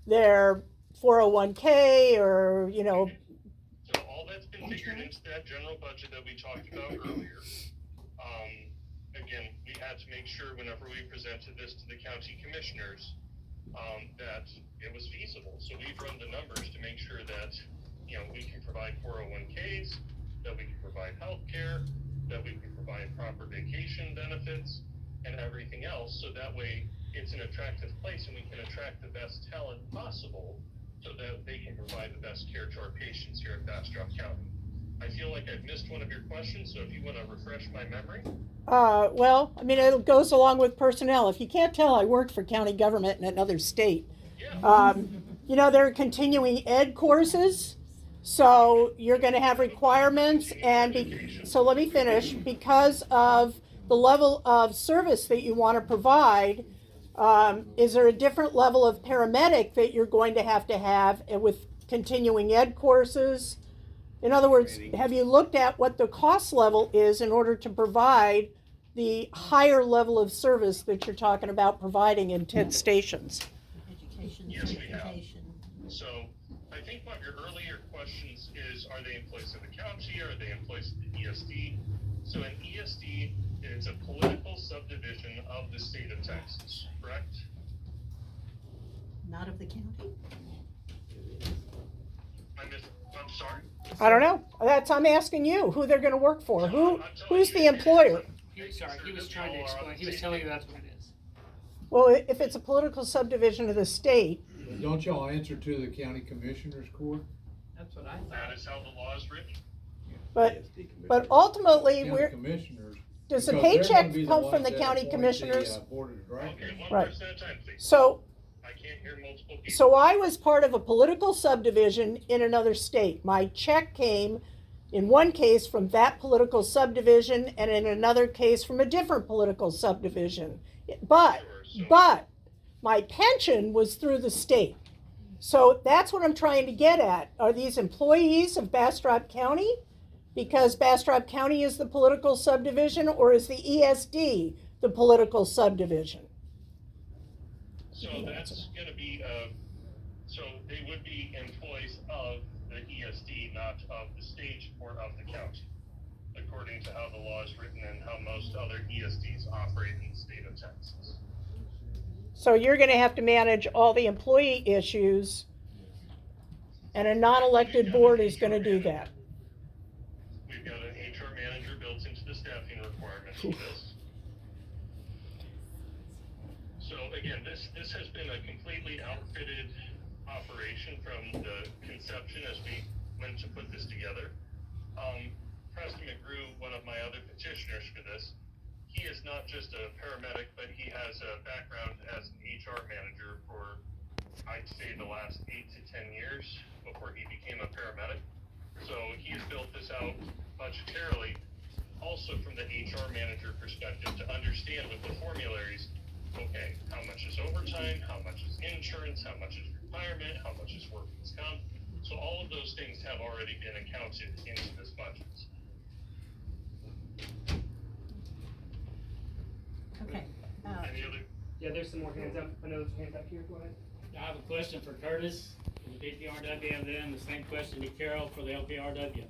their 401k or, So all that's been figured into that general budget that we talked about earlier. Again, we had to make sure whenever we presented this to the county commissioners, that it was feasible. So we've run the numbers to make sure that, we can provide 401ks, that we can provide health care, that we can provide proper vacation benefits, and everything else, so that way it's an attractive place and we can attract the best talent possible so that they can provide the best care to our patients here at Bastrop County. I feel like I've missed one of your questions, so if you want to refresh my memory. Well, I mean, it goes along with personnel. If you can't tell, I worked for county government in another state. You know, there are continuing ed courses, so you're going to have requirements, and so let me finish. Because of the level of service that you want to provide, is there a different level of paramedic that you're going to have with continuing ed courses? In other words, have you looked at what the cost level is in order to provide the higher level of service that you're talking about providing in 10 stations? Education, Yes, we have. certification. So I think one of your earlier questions is, are they employees of the county or are they employees of the ESD? So an ESD is a political subdivision of the state of Texas, correct? Not of the county? I'm sorry? I don't know. I'm asking you who they're going to work for. Who's the employer? Sorry, he was trying to explain. He was telling you that's what it is. Well, if it's a political subdivision of the state. Don't y'all answer to the county commissioners court? That's what I thought. That is how the law is written. But ultimately, County commissioners. does the because they're paycheck gonna be the come ones from the that county appoint commissioners? the, board of directors. Okay, one Right. person at a time, please. So, I can't hear multiple people. so I was part of a political subdivision in another state. My check came in one case from that political subdivision and in another case from a different political subdivision. But my pension was through the state. So that's what I'm trying to get at. Are these employees of Bastrop County? Because Bastrop County is the political subdivision, or is the ESD the political subdivision? So that's going to be, so they would be employees of the ESD, not of the state or of the county, according to how the law is written and how most other ESDs operate in the state of Texas. So you're going to have to manage all the employee issues, and a non-elected board is going to do that. We've got an HR manager built into the staffing requirements for this. So again, this has been a completely outfitted operation from the conception as we went to put this together. Preston McGrew, one of my other petitioners for this, he is not just a paramedic, but he has a background as an HR manager for, I'd say, the last 8 to 10 years before he became a paramedic. So he has built this out budgetarily, also from the HR manager perspective, to understand with the formularies, okay, how much is overtime, how much is insurance, how much is retirement, how much is workers' comp. So all of those things have already been accounted into this budget. Okay. Any other? Yeah, there's some more hands up. I know there's hands up here. Go ahead. I have a question for Curtis for the PPRW, and then the same question to Carol for the LPRW.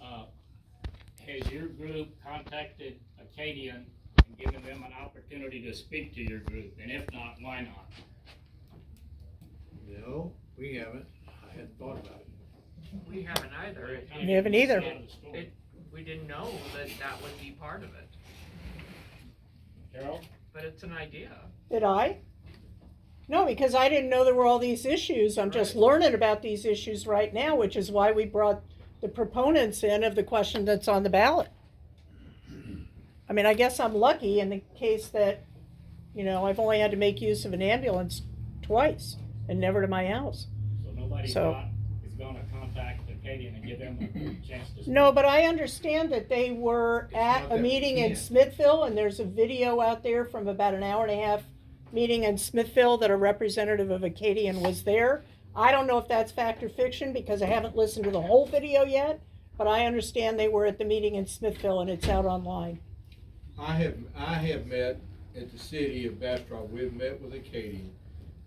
Has your group contacted Acadian and given them an opportunity to speak to your group? And if not, why not? No, we haven't. I hadn't thought about it. We haven't either. We haven't either. We didn't know that would be part of it. Carol? But it's an idea. Did I? No, because I didn't know there were all these issues. I'm just learning about these issues right now, which is why we brought the proponents in of the question that's on the ballot. I mean, I guess I'm lucky in the case that, you know, I've only had to make use of an ambulance twice and never to my house. So nobody is going to contact Acadian and give them a chance to speak? No, but I understand that they were at a meeting in Smithville, and there's a video out there from about an hour and a half meeting in Smithville that a representative of Acadian was there. I don't know if that's fact or fiction because I haven't listened to the whole video yet, but I understand they were at the meeting in Smithville and it's out online. I have met at the city of Bastrop. We've met with Acadian,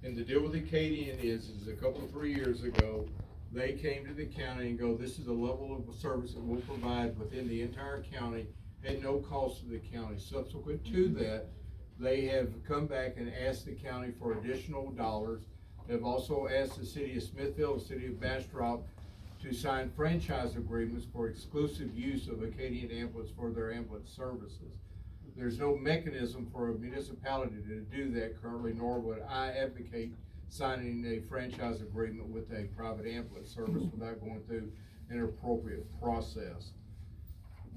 and the deal with Acadian is a couple of 3 years ago, they came to the county and go, this is the level of service that we'll provide within the entire county at no cost to the county. Subsequent to that, they have come back and asked the county for additional dollars. They've also asked the city of Smithville, the city of Bastrop to sign franchise agreements for exclusive use of Acadian ambulance for their ambulance services. there's no mechanism for a municipality to do that currently, nor would I advocate signing a franchise agreement with a private ambulance service without going through an appropriate process.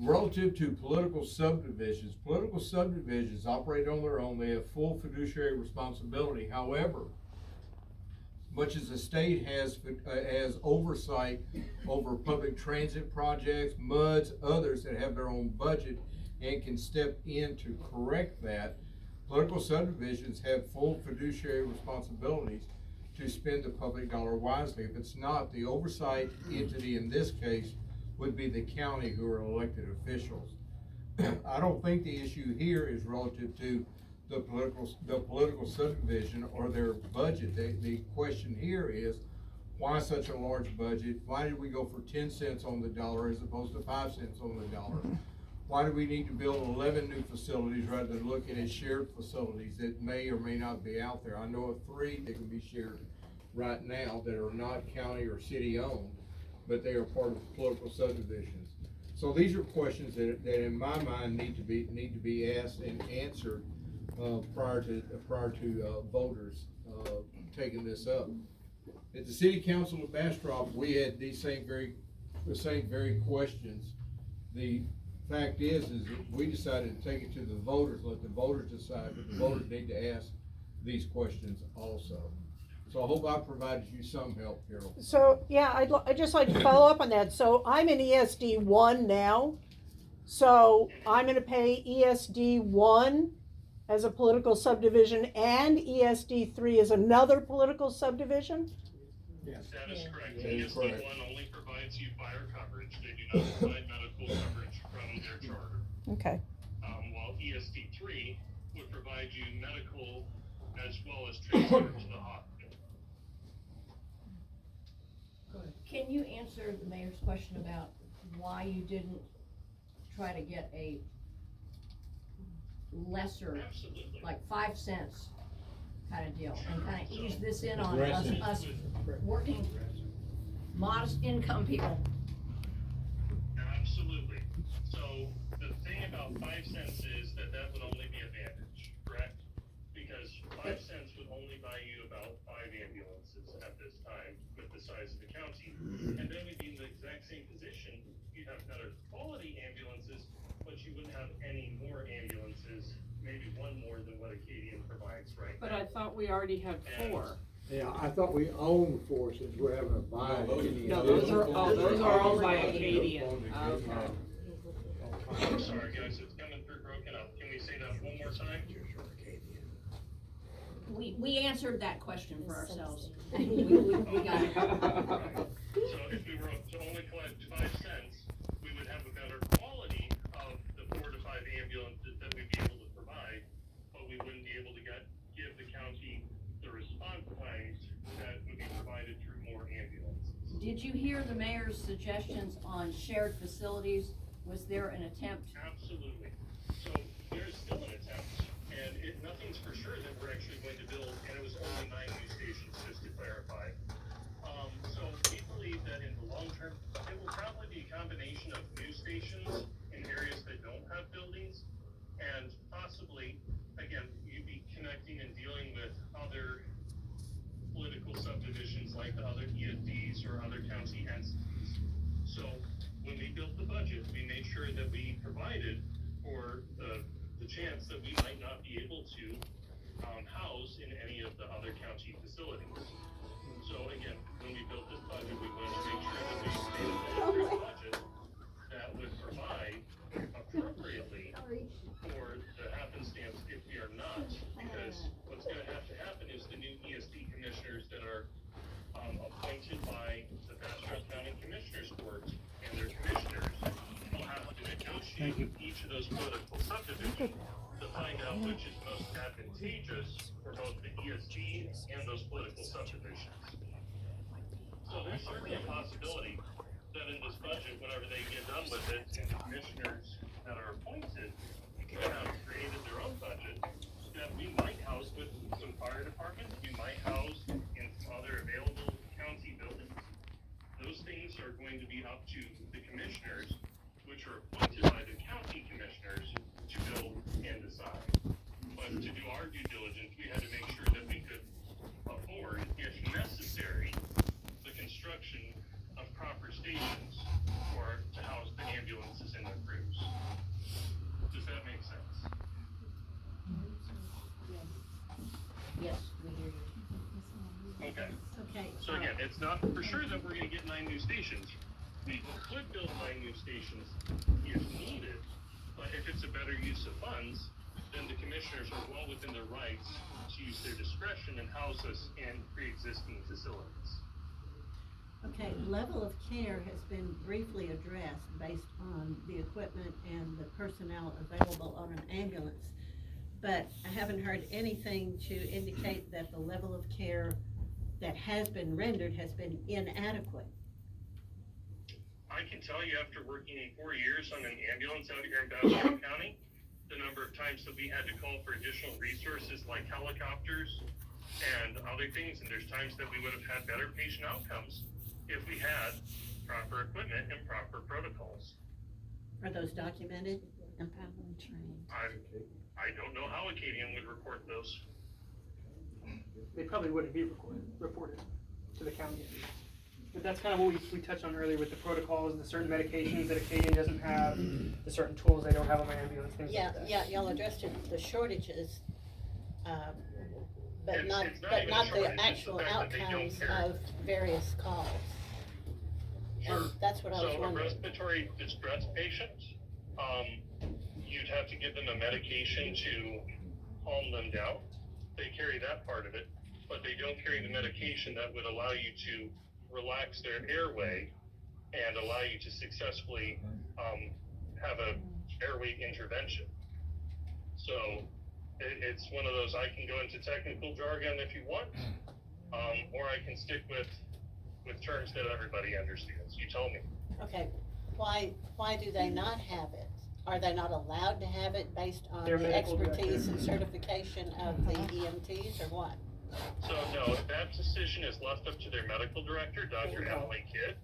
Relative to political subdivisions operate on their own. They have full fiduciary responsibility. However, much as the state has oversight over public transit projects, MUDs, others that have their own budget and can step in to correct that, political subdivisions have full fiduciary responsibilities to spend the public dollar wisely. If it's not, the oversight entity in this case would be the county, who are elected officials. I don't think the issue here is relative to the political subdivision or their budget. The question here is, why such a large budget? Why did we go for 10 cents on the dollar as opposed to 5 cents on the dollar? Why do we need to build 11 new facilities rather than looking at shared facilities that may or may not be out there? I know of 3 that can be shared right now that are not county or city owned, but they are part of political subdivisions. So these are questions that in my mind need to be asked and answered prior to voters taking this up. At the city council of Bastrop, we had the same very questions. The fact is that we decided to take it to the voters, let the voters decide, but the voters need to ask these questions also. So I hope I provided you some help, Carol. So, yeah, I'd just like to follow up on that. So I'm in ESD 1 now. So I'm gonna pay ESD 1 as a political subdivision and ESD 3 as another political subdivision? Yes. That is correct. That is correct. ESD 1 only provides you fire coverage. They do not provide medical coverage from their charter. Okay. While ESD 3 would provide you medical as well as transfer to the hospital. Can you answer the mayor's question about why you didn't try to get a lesser, Absolutely. like 5 cents kind of deal, and kind of ease this in on us working modest income people? Absolutely. So the thing about 5 cents is that would only be advantage, correct? Because 5 cents would only buy you about 5 ambulances at this time with the size of the county. And then we'd be in the exact same position. You'd have better quality ambulances, but you wouldn't have any more ambulances, maybe one more than what Acadian provides right now. But I thought we already had 4. Yeah, I thought we owned 4 since we're having a buy. No, those are owned by Acadian. Okay. I'm sorry, guys, it's coming through broken up. Can we say that one more time? We answered that question for ourselves. We got it. So if we were to only collect 5 cents, we would have a better quality of the 4 to 5 ambulances that we'd be able to provide, but we wouldn't be able to give the county the response times that would be provided through more ambulances. Did you hear the mayor's suggestions on shared facilities? Was there an attempt? Absolutely. So there's still an attempt, and nothing's for sure that we're actually going to build, and it was only 9 new stations, just to clarify. So we believe that in the long term, it will probably be a combination of new stations in areas that don't have buildings, and possibly, again, you'd be connecting and dealing with other political subdivisions like the other ESDs or other county entities. So when we built the budget, we made sure that we provided for the chance that we might not be able to house in any of the other county facilities. So again, when we built this budget, we wanted to make sure that we made a budget that would provide appropriately for the happenstance if we are not. Because what's going to happen is the new ESD commissioners that are appointed by the Bastrop County Commissioners Court and their commissioners will have to negotiate with each of those political subdivisions to find out which is most advantageous for both the ESD and those political subdivisions. So there's certainly a possibility that in this budget, whenever they get done with it, and the commissioners that are appointed have created their own budget, that we might house with some fire departments, we might house in some other available county buildings. Those things are going to be up to the commissioners, which are appointed by the county commissioners to build and aside. But to do our due diligence, we had to make sure that we could afford, if necessary, the construction of proper stations to house the ambulances and their crews. Does that make sense? Yes, we hear you. Okay. Okay. So again, it's not for sure that we're gonna get 9 new stations. We could build 9 new stations if needed, but if it's a better use of funds, then the commissioners are well within their rights to use their discretion and house us in pre-existing facilities. Okay, level of care has been briefly addressed based on the equipment and the personnel available on an ambulance. But I haven't heard anything to indicate that the level of care that has been rendered has been inadequate. I can tell you after working 4 years on an ambulance out here in Bastrop County, the number of times that we had to call for additional resources like helicopters and other things, and there's times that we would have had better patient outcomes if we had proper equipment and proper protocols. Are those documented? And trained. I don't know how Acadian would report those. They probably wouldn't be reported to the county. But that's kind of what we touched on earlier with the protocols, the certain medications that Acadian doesn't have, the certain tools they don't have on my ambulance, things Yeah, like that. yeah, y'all addressed it, the shortages, but It's not not even a the shortage, it's the actual fact that they don't outcomes care. of various calls. And that's what I was So a wondering. respiratory distress patient, you'd have to give them a medication to calm them down. They carry that part of it, but they don't carry the medication that would allow you to relax their airway and allow you to successfully have a airway intervention. So it's one of those, I can go into technical jargon if you want, or I can stick with terms that everybody understands. You tell me. Okay, why do they not have it? Are they not allowed to have it based on Their the medical expertise director. and certification of the EMTs or what? So no, that decision is left up to their medical director, Dr. Emily Kidd,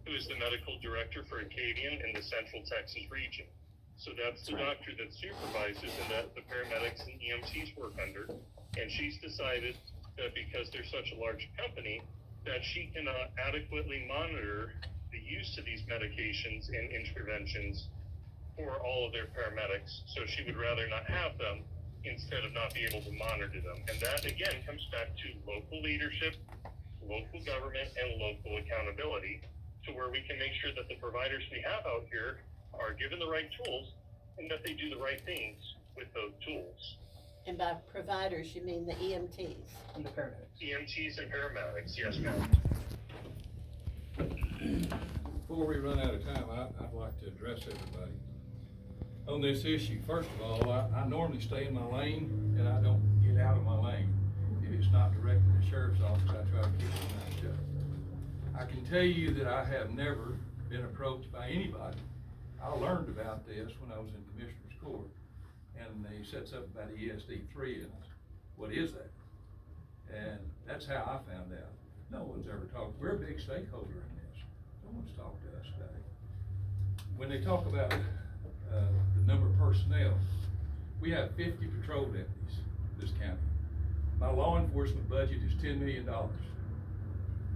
who is the medical director for Acadian in the Central Texas region. So that's the doctor that supervises and that the paramedics and EMTs work under. And she's decided that because they're such a large company, that she cannot adequately monitor the use of these medications and interventions for all of their paramedics. So she would rather not have them instead of not be able to monitor them. And that again comes back to local leadership, local government, and local accountability, to where we can make sure that the providers we have out here are given the right tools and that they do the right things with those tools. And by providers, you mean the EMTs? And the paramedics. EMTs and paramedics, yes ma'am. Before we run out of time, I'd like to address everybody on this issue. First of all, I normally stay in my lane and I don't get out of my lane. If it's not directed to the sheriff's office, I try to keep my mouth shut. I can tell you that I have never been approached by anybody. I learned about this when I was in Commissioner's Court, and they said something about ESD 3, and I said, what is that? And that's how I found out. No one's ever talked. We're a big stakeholder in this. No one's talked to us about it. When they talk about the number of personnel, we have 50 patrol deputies in this county. My law enforcement budget is $10 million.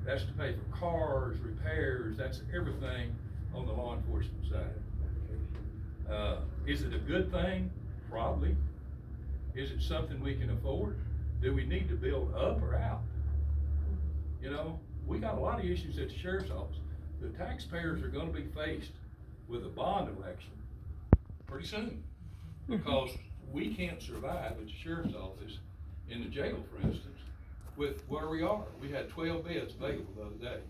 That's to pay for cars, repairs, that's everything on the law enforcement side. Is it a good thing? Probably. Is it something we can afford? Do we need to build up or out? You know, we got a lot of issues at the sheriff's office. The taxpayers are gonna be faced with a bond election pretty soon, because we can't survive at the sheriff's office in the jail, for instance, with where we are. We had 12 beds available the other day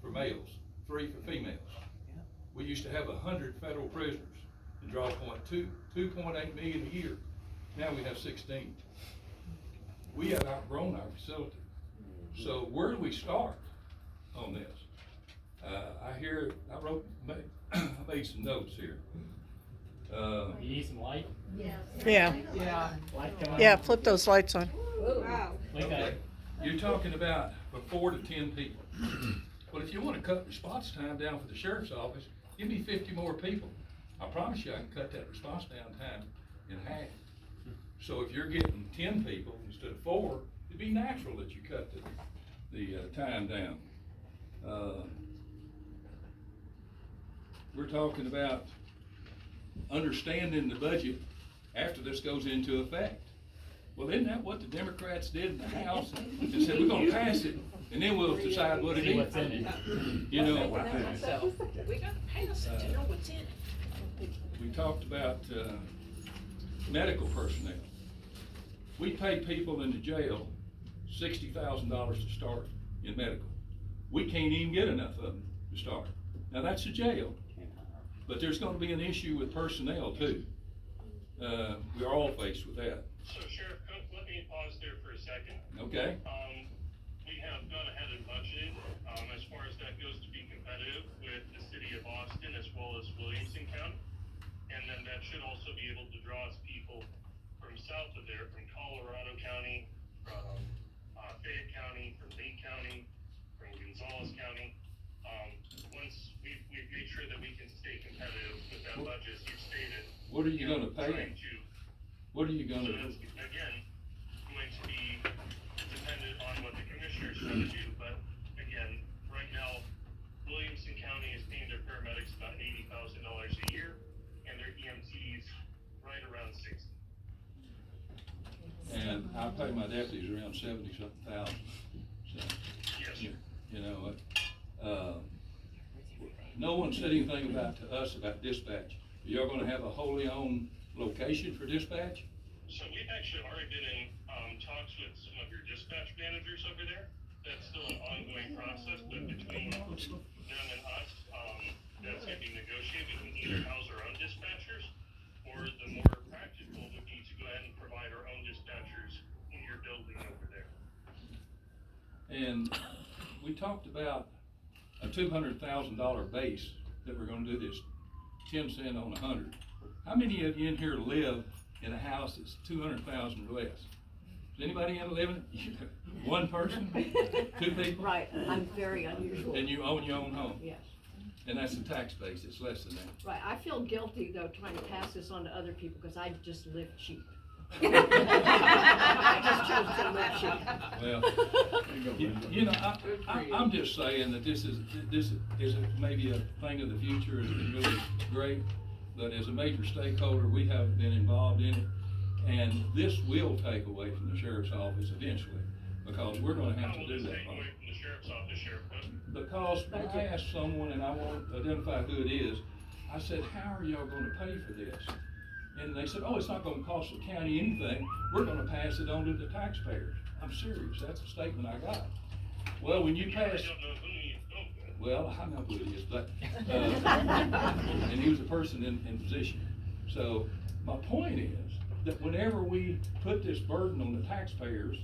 for males, 3 for females. We used to have 100 federal prisoners in draw point 2.8 million a year. Now we have 16. We have outgrown our facility. So where do we start on this? I made some notes here. You need some light? Yeah, Light come on? yeah, flip those lights on. Wow. Okay. You're talking about for 4 to 10 people. Well, if you want to cut response time down for the sheriff's office, give me 50 more people. I promise you I can cut that response down time in half. So if you're getting 10 people instead of 4, it'd be natural that you cut the time down. We're talking about understanding the budget after this goes into effect. Well, isn't that what the Democrats did in the House? They said, we're gonna pass it, and then we'll decide what it is. You know, We gotta pass it to know what's in it. we talked about, medical personnel. We pay people in the jail $60,000 to start in medical. We can't even get enough of them to start. Now, that's a jail, but there's gonna be an issue with personnel too. We're all faced with that. So Sheriff Cook, let me pause there for a second. Okay? We have gone ahead and budgeted, as far as that goes, to be competitive with the city of Austin as well as Williamson County. And then that should also be able to draw us people from south of there, from Colorado County, from Fayette County, from Lee County, from Gonzales County. Once we've made sure that we can stay competitive with that budget, as you've stated. What are you gonna pay them? What are you gonna do? That's, again, going to be dependent on what the commissioners want to do, but again, right now, Williamson County is paying their paramedics about $80,000 a year, and their EMTs right around 60. And I pay my deputies around 70-something thousand. So, Yes, sir. you know, no one said anything about to us about dispatch. You're gonna have a wholly owned location for dispatch? So we've actually already been in talks with some of your dispatch managers over there. That's still an ongoing process, but between them and us, that's gonna be negotiated. We can either house our own dispatchers, or the more practical would be to go ahead and provide our own dispatchers in your building over there. And we talked about a $200,000 base that we're gonna do this 10 cent on 100. How many of you in here live in a house that's 200,000 or less? Does anybody in living? One person? 2 people? Right, I'm very unusual. And you own your own home? Yes. And that's the tax base, it's less than that. Right, I feel guilty though trying to pass this on to other people because I just live cheap. I just chose to live cheap. Well, you know, I'm just saying that this is maybe a thing of the future, it's been really great, but as a major stakeholder, we haven't been involved in it. And this will take away from the sheriff's office eventually, because we're gonna have to do that. Take away from the sheriff's office, Sheriff Cook. Because I asked someone, and I won't identify who it is, I said, how are y'all gonna pay for this? And they said, oh, it's not gonna cost the county anything, we're gonna pass it on to the taxpayers. I'm serious, that's a statement I got. Well, when you pass. I don't know who you spoke with. Well, I know who it is, but, and he was a person in position. So, my point is, that whenever we put this burden on the taxpayers,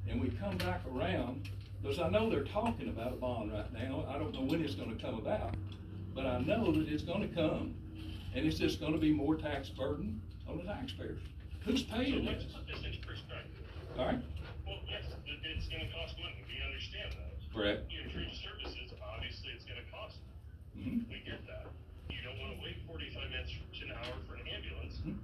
and we come back around, because I know they're talking about a bond right now, I don't know when it's gonna come about, but I know that it's gonna come, and it's just gonna be more tax burden on the taxpayers. Who's paying So let's this? put this into perspective. All right? Well, yes, it's gonna cost money, we understand that. Correct. You know, trade services, obviously it's gonna cost. Mhm. We get that. You don't wanna wait 45 minutes to an hour for an ambulance. Mhm.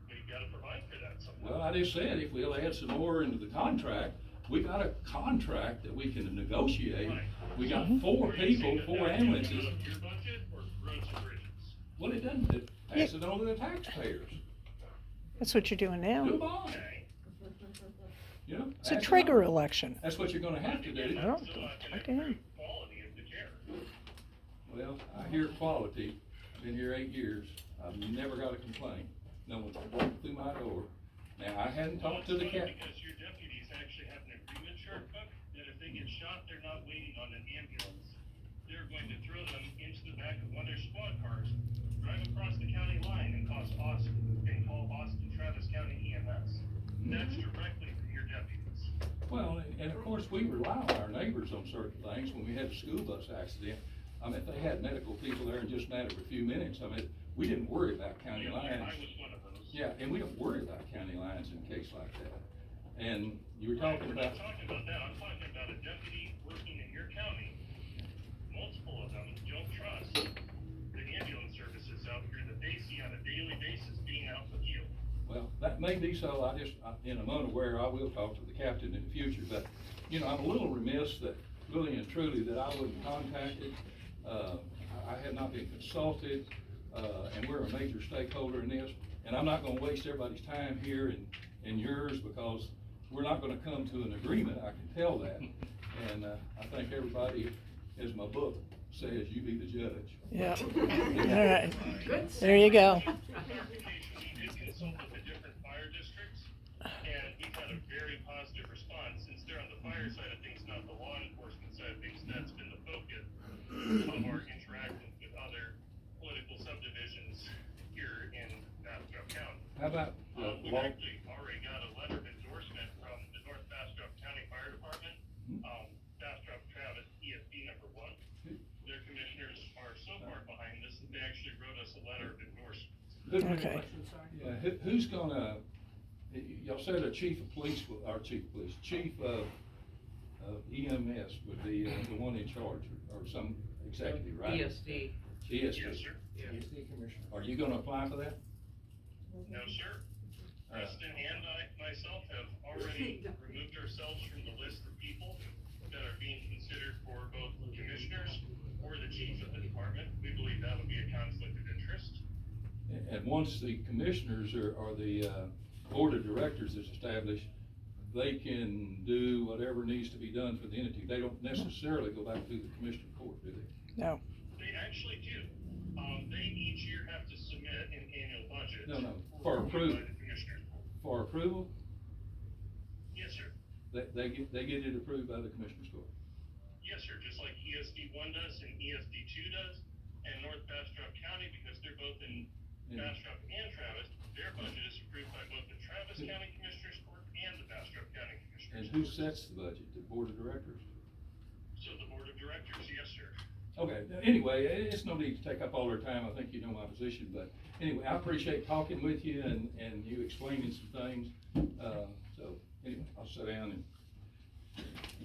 We've gotta provide for that somehow. Well, I just said, if we'll add some more into the contract, we got a contract that we can negotiate. Right. We got So, 4 are you saying people, that 4 that's coming ambulances. out of your budget or roads and bridges? Well, it doesn't, it pass it on to the taxpayers. That's what you're doing Do a now. bond. Okay. You know? It's a pass it trigger on. election. That's what you're gonna have to do. I don't, Still not gonna I can. improve quality of the care. Well, I hear quality. I've been here 8 years. I've never got a complaint. No one's walked through my door. Now, I hadn't talked to the Well, it's funny cat. because your deputies actually have an agreement, Sheriff Cook, that if they get shot, they're not waiting on an ambulance. They're going to throw them into the back of one of their squad cars, drive across the county line and call Austin Travis County EMS. That's directly from your deputies. Well, and of course, we rely on our neighbors on certain things. When we had the school bus accident, I mean, if they had medical people there in just a matter of a few minutes, I mean, we didn't worry about county lines. I was one of those. Yeah, and we don't worry about county lines in a case like that. And you were Right, talking we're about. not talking about that. I'm talking about a deputy working in your county. Multiple of them don't trust the ambulance services out here that they see on a daily basis being out in the field. Well, that may be so, and I'm unaware, I will talk to the captain in the future, but, you know, I'm a little remiss that, really and truly, that I wasn't contacted. I have not been consulted, and we're a major stakeholder in this, and I'm not gonna waste everybody's time here and yours, because we're not gonna come to an agreement, I can tell that. And, I think everybody, as my book says, you be the judge. Yeah, all right, there you go. We did consult with the different fire districts, and we've had a very positive response. Since they're on the fire side of things, not the law enforcement side of things, that's been the focus of our interactions with other political subdivisions here in Bastrop County. How about, We've actually already got a letter of endorsement from the North Bastrop County Fire Department, Bastrop Travis ESD number 1. Their commissioners are so far behind this that they actually wrote us a letter of endorsement. Okay. Yeah, who's gonna, y'all said a chief of police, chief of EMS would be the one in charge, or some executive, right? ESD. ESD. Yes, sir. ESD commissioner. Are you gonna apply for that? No, sir. Preston and I, myself, have already removed ourselves from the list of people that are being considered for both commissioners or the chief of the department. We believe that would be a conflict of interest. And once the commissioners or the board of directors is established, they can do whatever needs to be done for the entity. They don't necessarily go back to the commissioner court, do they? No. They actually do. They each year have to submit an annual budget. No, for approval. By the commissioners. For approval, Yes, sir. they get it approved by the commissioner's court. Yes, sir. Just like ESD 1 does and ESD 2 does, and North Bastrop County, because they're both in Bastrop and Travis, their budget is approved by both the Travis County Commissioners Court and the Bastrop County Commissioners. And who sets the budget? The board of directors? So the board of directors, yes, sir. Okay, anyway, it's no need to take up all our time, I think you know my position, but anyway, I appreciate talking with you and you explaining some things. So, anyway, I'll sit down and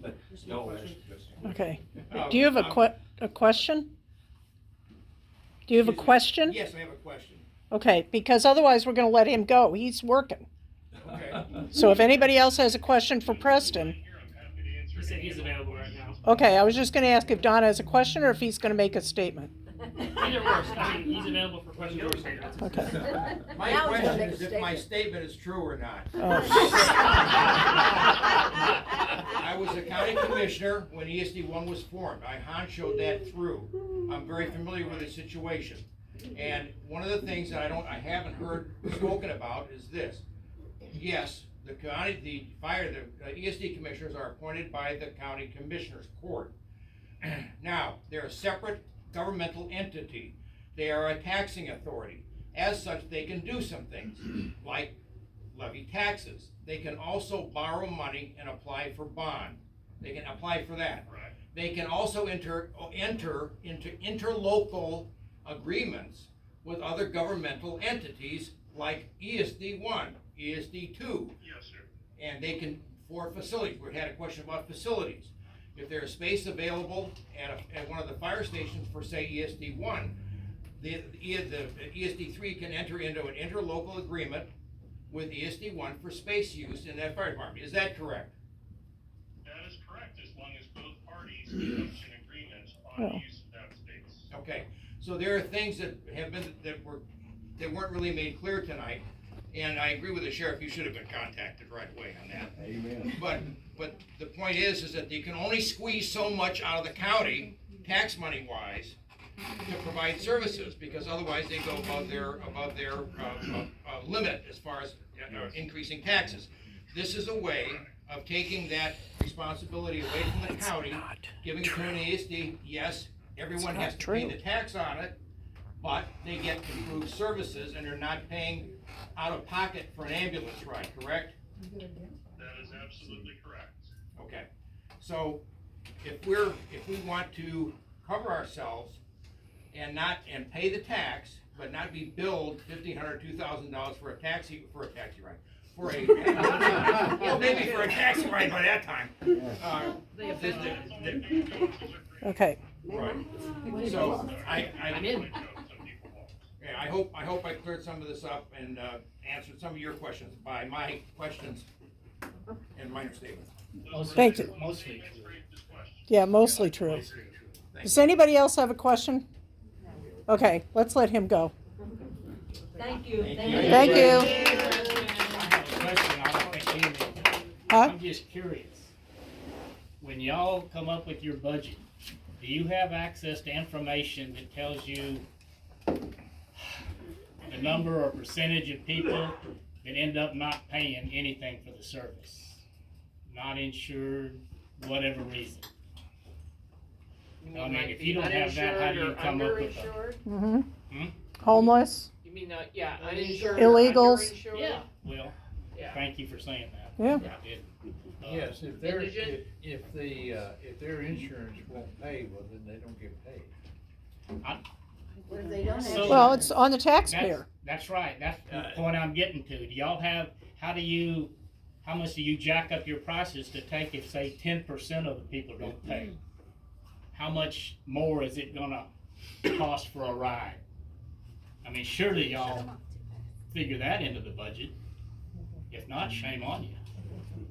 let y'all ask questions. Okay. Do you have a question? Do you have a question? Yes, I have a question. Okay, because otherwise we're gonna let him go. He's working. Okay. So if anybody else has a question for Preston. He said he's available right now. Okay, I was just gonna ask if Don has a question or if he's gonna make a statement. Either works. I mean, he's available for questions or statements. Okay. My question is if my statement is true or not. Oh. I was a county commissioner when ESD 1 was formed. I honchoed that through. I'm very familiar with the situation. And one of the things that I haven't heard spoken about is this. Yes, the ESD commissioners are appointed by the county commissioners court. Now, they're a separate governmental entity. They are a taxing authority. As such, they can do some things, like levy taxes. They can also borrow money and apply for bond. They can apply for that. Right. They can also enter into interlocal agreements with other governmental entities like ESD 1, ESD 2. Yes, sir. And they can, for facilities, we had a question about facilities. If there's space available at one of the fire stations for, say, ESD 1, the ESD 3 can enter into an interlocal agreement with ESD 1 for space use in that fire department. Is that correct? That is correct, as long as both parties reach an agreement on the use of that space. Okay, so there are things that weren't really made clear tonight, and I agree with the sheriff, you should have been contacted right away on that. Amen. But the point is that you can only squeeze so much out of the county, tax money wise, to provide services, because otherwise they go above their limit as far as increasing taxes. This is a way of taking that responsibility away from the county, giving it to an ESD. Yes, everyone has to pay the tax on it, but they get improved services and they're not paying out of pocket for an ambulance ride, correct? That is absolutely correct. Okay, so if we want to cover ourselves and pay the tax, but not be billed $1,500, $2,000 for a taxi ride, well, maybe for a taxi ride by that time. Okay. Right. So I'm in. Okay, I hope I cleared some of this up and, answered some of your questions by my questions and minor statements. Thank you. Mostly true. Yeah, mostly true. Mostly true. Does anybody else have a question? Okay, let's let him go. Thank you. Thank you. Question, I don't think Amy- Huh? I'm just curious. When y'all come up with your budget, do you have access to information that tells you the number or percentage of people that end up not paying anything for the service? Not insured, whatever reason. I mean, if you don't have that, how do you come up with a? Mm-hmm. Hmm? Homeless. You mean, yeah, uninsured. Illegals. underinsured? Yeah, well, Yeah. thank you for saying that. Yeah. I didn't. Yes, if their, Indigent? if their insurance won't pay, well, then they don't get paid. They don't have. So- Well, it's on the taxpayer. That's right, that's the point I'm getting to. Do y'all have, how much do you jack up your prices to take if, say, 10% of the people don't pay? How much more is it gonna cost for a ride? I mean, surely y'all figure that into the budget. If not, shame on you.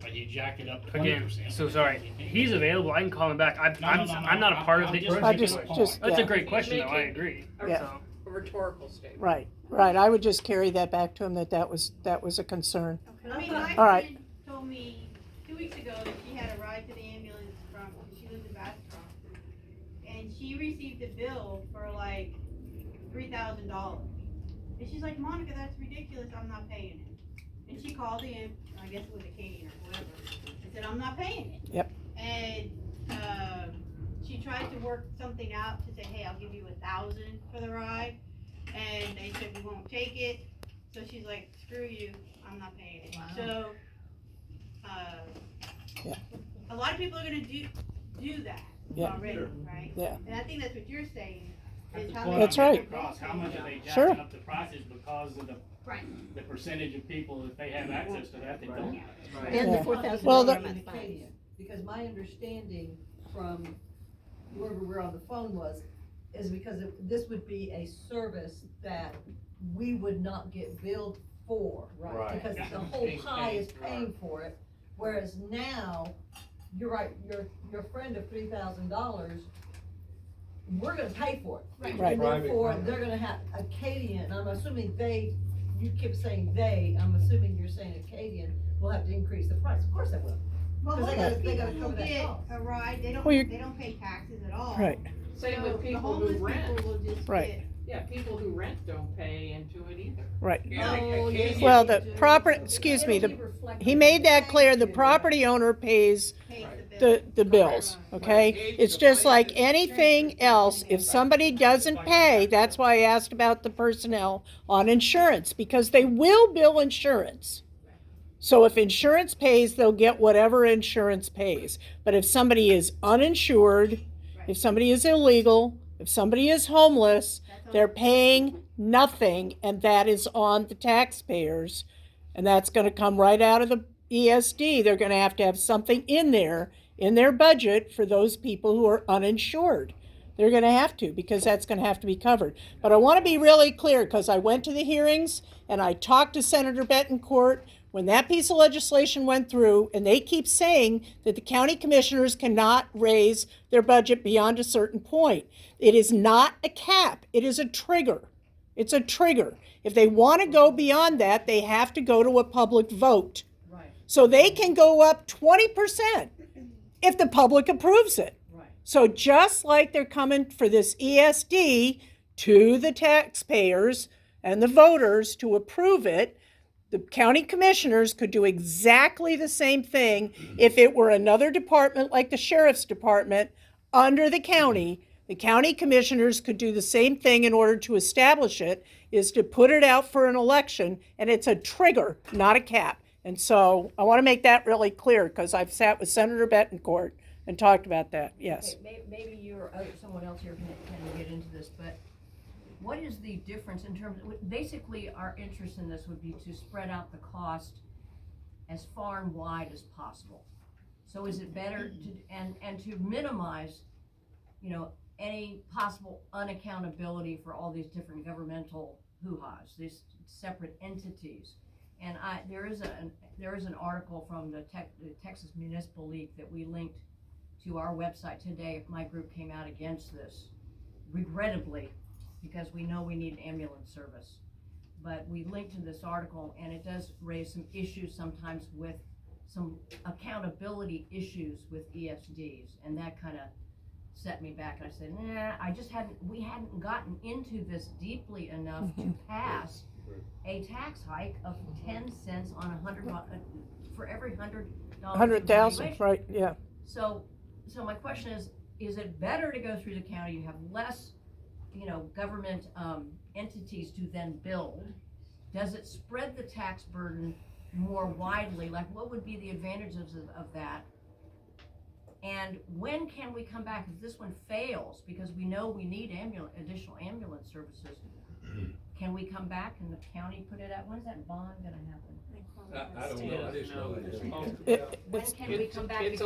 Or you jack it up 20%. Again, so sorry. He's available. I can call him back. I'm not a part of the. I just- That's yeah. a great question, though. I agree. Yeah. So, A rhetorical statement. Right. I would just carry that back to him that was a concern. I mean, my All right. friend told me 2 weeks ago that she had a ride to the ambulance she lives in Bastrop. And she received a bill for like $3,000. And she's like, Monica, that's ridiculous, I'm not paying it. And she called in, I guess it was Acadian or whoever, and said, I'm not paying it. Yep. And, she tried to work something out to say, hey, I'll give you $1,000 for the ride. And they said, we won't take it. So she's like, screw you, I'm not paying it. Wow. So, Yeah. a lot of people are gonna do that Yeah. already, right? Yeah. And I think that's what you're saying, is how Well, many. That's right. How much are they Sure. jacking up the prices because of Right. the percentage of people that they have access to that don't? And the Yeah. $4,000 Well, a the- month fine. Because my understanding from whoever we're on the phone is because this would be a service that we would not get billed for, right? Right. Because the whole pie is paying for it, whereas now, you're right, your friend of $3,000, we're gonna pay for it. Right. And therefore, they're gonna have Acadian, I'm assuming you keep saying I'm assuming you're saying Acadian will have to increase the price, of course they will. Well, 'Cause they homeless gotta people cover who that get cost. a ride, they Well, don't pay taxes at all. Right. Same with So the people who homeless rent. people will just Right. get- Yeah, people who rent don't pay into it either. Right. Oh, yes. Well, the property, excuse me, he made that clear, the property owner pays the bills, okay? It's just like anything else, if somebody doesn't pay, that's why I asked about the personnel on insurance, because they will bill insurance. So if insurance pays, they'll get whatever insurance pays. But if somebody is uninsured, if somebody is illegal, if somebody is homeless, they're paying nothing, and that is on the taxpayers. And that's gonna come right out of the ESD. They're gonna have to have something in their budget for those people who are uninsured. They're gonna have to, because that's gonna have to be covered. But I wanna be really clear, because I went to the hearings and I talked to Senator Betancourt when that piece of legislation went through, and they keep saying that the county commissioners cannot raise their budget beyond a certain point. It is not a cap, it is a trigger. It's a trigger. If they want to go beyond that, they have to go to a public vote. Right. So they can go up 20% if the public approves it. Right. So just like they're coming for this ESD to the taxpayers and the voters to approve it, the county commissioners could do exactly the same thing if it were another department like the sheriff's department under the county. The county commissioners could do the same thing in order to establish it, is to put it out for an election, and it's a trigger, not a cap. And so I want to make that really clear, because I've sat with Senator Betancourt and talked about that, yes. Okay, maybe you or someone else here can get into this, but what is the difference in terms of, basically our interest in this would be to spread out the cost as far and wide as possible. So is it better to, and to minimize, any possible unaccountability for all these different governmental hoo-has, these separate entities. And there is an article from the Texas Municipal League that we linked to our website today if my group came out against this, regrettably, because we know we need ambulance service. But we linked to this article, and it does raise some issues sometimes with some accountability issues with ESDs, and that kind of set me back. And I said, nah, we hadn't gotten into this deeply enough to pass a tax hike of 10 cents on for every $100. 100,000, right, yeah. So my question is it better to go through the county? You have less, government entities to then build. Does it spread the tax burden more widely? Like, what would be the advantages of that? And when can we come back if this one fails? Because we know we need additional ambulance services. Can we come back and the county put it out? When's that bond gonna happen? I don't know, I just know When can we come back? It's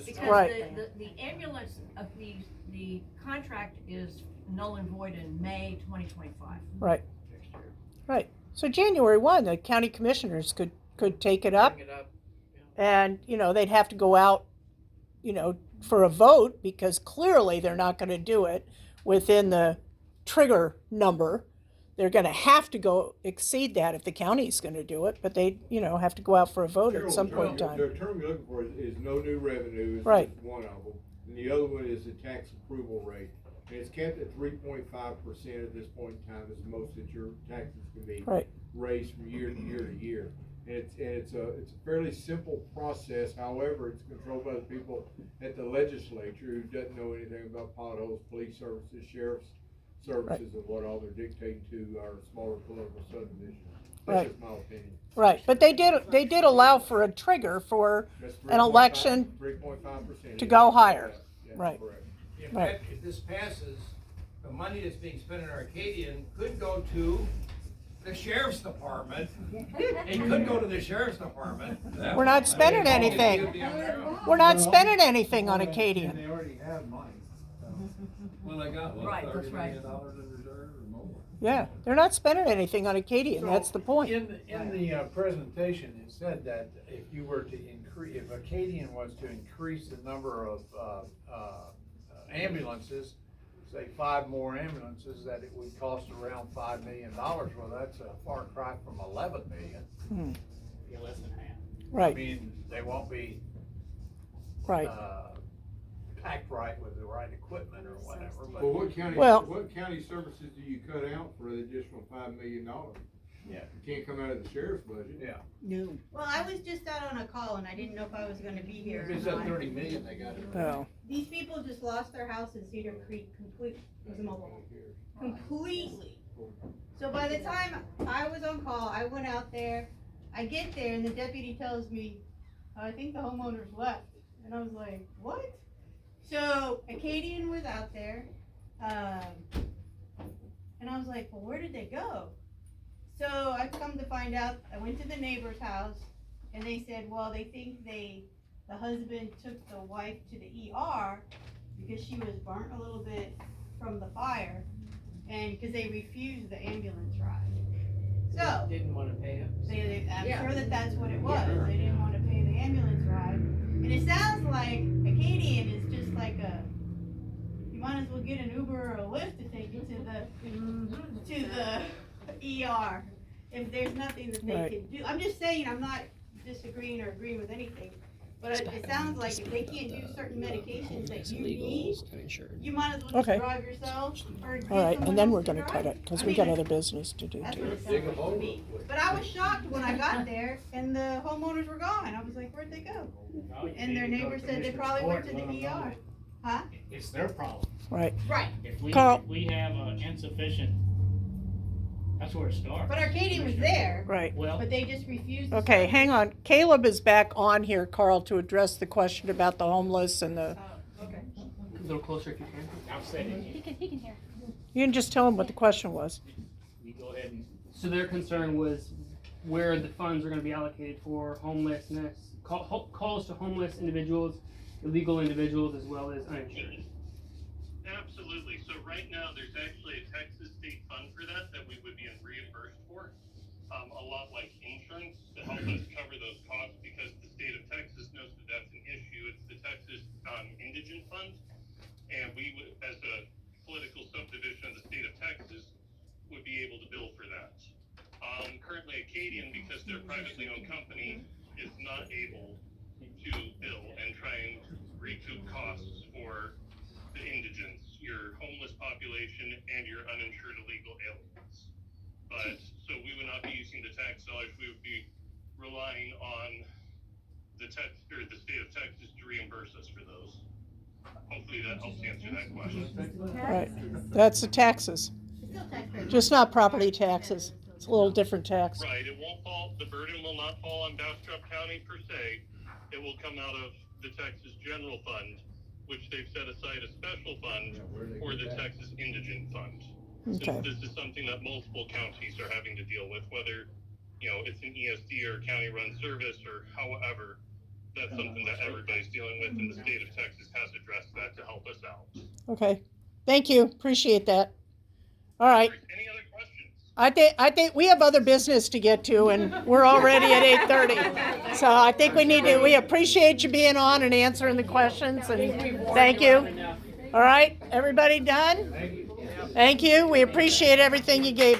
Because Right. the ambulance of the contract is null and void in May 2025. Right. Right. So January 1, the county commissioners could take it up, Bring it up. and, they'd have to go out, for a vote, because clearly they're not going to do it within the trigger number. They're going to have to go exceed that if the county's going to do it, but they, have to go out for a vote at some point in time. The term you're looking for is no new revenue is Right. one of them. And the other one is the tax approval rate. And it's capped at 3.5% at this point in time, is the most that your taxes can be Right. raised from year to year to year. And it's a fairly simple process. However, it's controlled by the people at the legislature who doesn't know anything about potholes, police services, sheriff's services, and what all they're dictating to our smaller political subdivisions. That's Right. just my opinion. Right, but they did allow for a trigger for That's an election 3.5% to go higher. Yeah, Right. correct. Right. If this passes, the money that's being spent in Arcadian could go to the sheriff's department. It could go to the sheriff's department. We're not spending anything. We're not spending anything on Acadian. They already have money. Well, they got, Right, what, that's $30 right. million in reserve or more? Yeah, they're not spending anything on Acadian, that's the point. In the presentation, it said that if you were to if Acadian was to increase the number of ambulances, say 5 more ambulances, that it would cost around $5 million. Well, that's a far cry from 11 million. Yeah, less than half. I Right, mean, they won't be right. packed right with the right equipment or whatever, but. Well, what county services do you cut out for the additional $5 million? Yeah. You can't come out of the sheriff's budget. Yeah. No. Well, I was just out on a call and I didn't know if I was gonna be here If it's or at not. 30 million, they got it. Oh, These people just lost their house in Cedar Creek completely. It was a mobile home. Completely. So by the time I was on call, I went out there, I get there and the deputy tells me, I think the homeowners left. And I was like, what? So Acadian was out there, and I was like, well, where did they go? So I come to find out, I went to the neighbor's house, and they said, well, they think the husband took the wife to the ER because she was burnt a little bit from the fire, and because they refused the ambulance ride. So, Didn't wanna pay him. I'm Yeah. sure that's what it was. Yeah. They didn't want to pay the ambulance ride. And it sounds like Acadian is just like you might as well get an Uber or a Lyft to take you to the ER if there's nothing that they Right. can do. I'm just saying, I'm not disagreeing or agreeing with anything. But it sounds like if they can't do certain medications that you need, you might as well just Okay. drive yourself or get all right, someone and then else we're to gonna drive cut you. it, because I we mean, got other business to do that's too. what it sounds like to me. But I was shocked when I got there and the homeowners were gone. I was like, where'd they go? And their neighbor said they probably went to the ER. Huh? It's their problem. Right, Right. If we Carl. have insufficient, that's where it starts. But Arcadian was there, right. Well, but they just refused. to Okay, start. hang on. Caleb is back on here, Carl, to address the question about the homeless and the, Oh, okay. A little closer if you can. I'll say it. He can hear. you can just tell him what the question was. You go ahead and. So their concern was where the funds are gonna be allocated for homelessness, calls to homeless individuals, illegal individuals, as well as uninsured. Absolutely. So right now, there's actually a Texas state fund for that we would be reimbursed for. A lot like insurance to help us cover those costs because the state of Texas knows that that's an issue. It's the Texas Indigent Fund. And we would, as a political subdivision of the state of Texas, would be able to bill for that. Currently Acadian, because they're a privately owned company, is not able to bill and try and recoup costs for the indigents, your homeless population, and your uninsured illegal aliens. But, so we would not be using the tax dollars, we would be relying on the state of Texas to reimburse us for those. Hopefully that helps answer that question. Right, that's the taxes, just not property taxes. It's a little different tax. Right, it won't fall, the burden will not fall on Bastrop County per se. It will come out of the Texas General Fund, which they've set aside a special fund for the Texas Indigent Fund. Okay. Since this is something that multiple counties are having to deal with, whether, it's an ESD or county-run service or however, that's something that everybody's dealing with, and the state of Texas has addressed that to help us out. Okay, thank you, appreciate that. All right. Any other questions? I think we have other business to get to, and we're already at 8:30. So I think we appreciate you being on and answering the questions, and thank you. All right, everybody done? Thank you, we appreciate everything you gave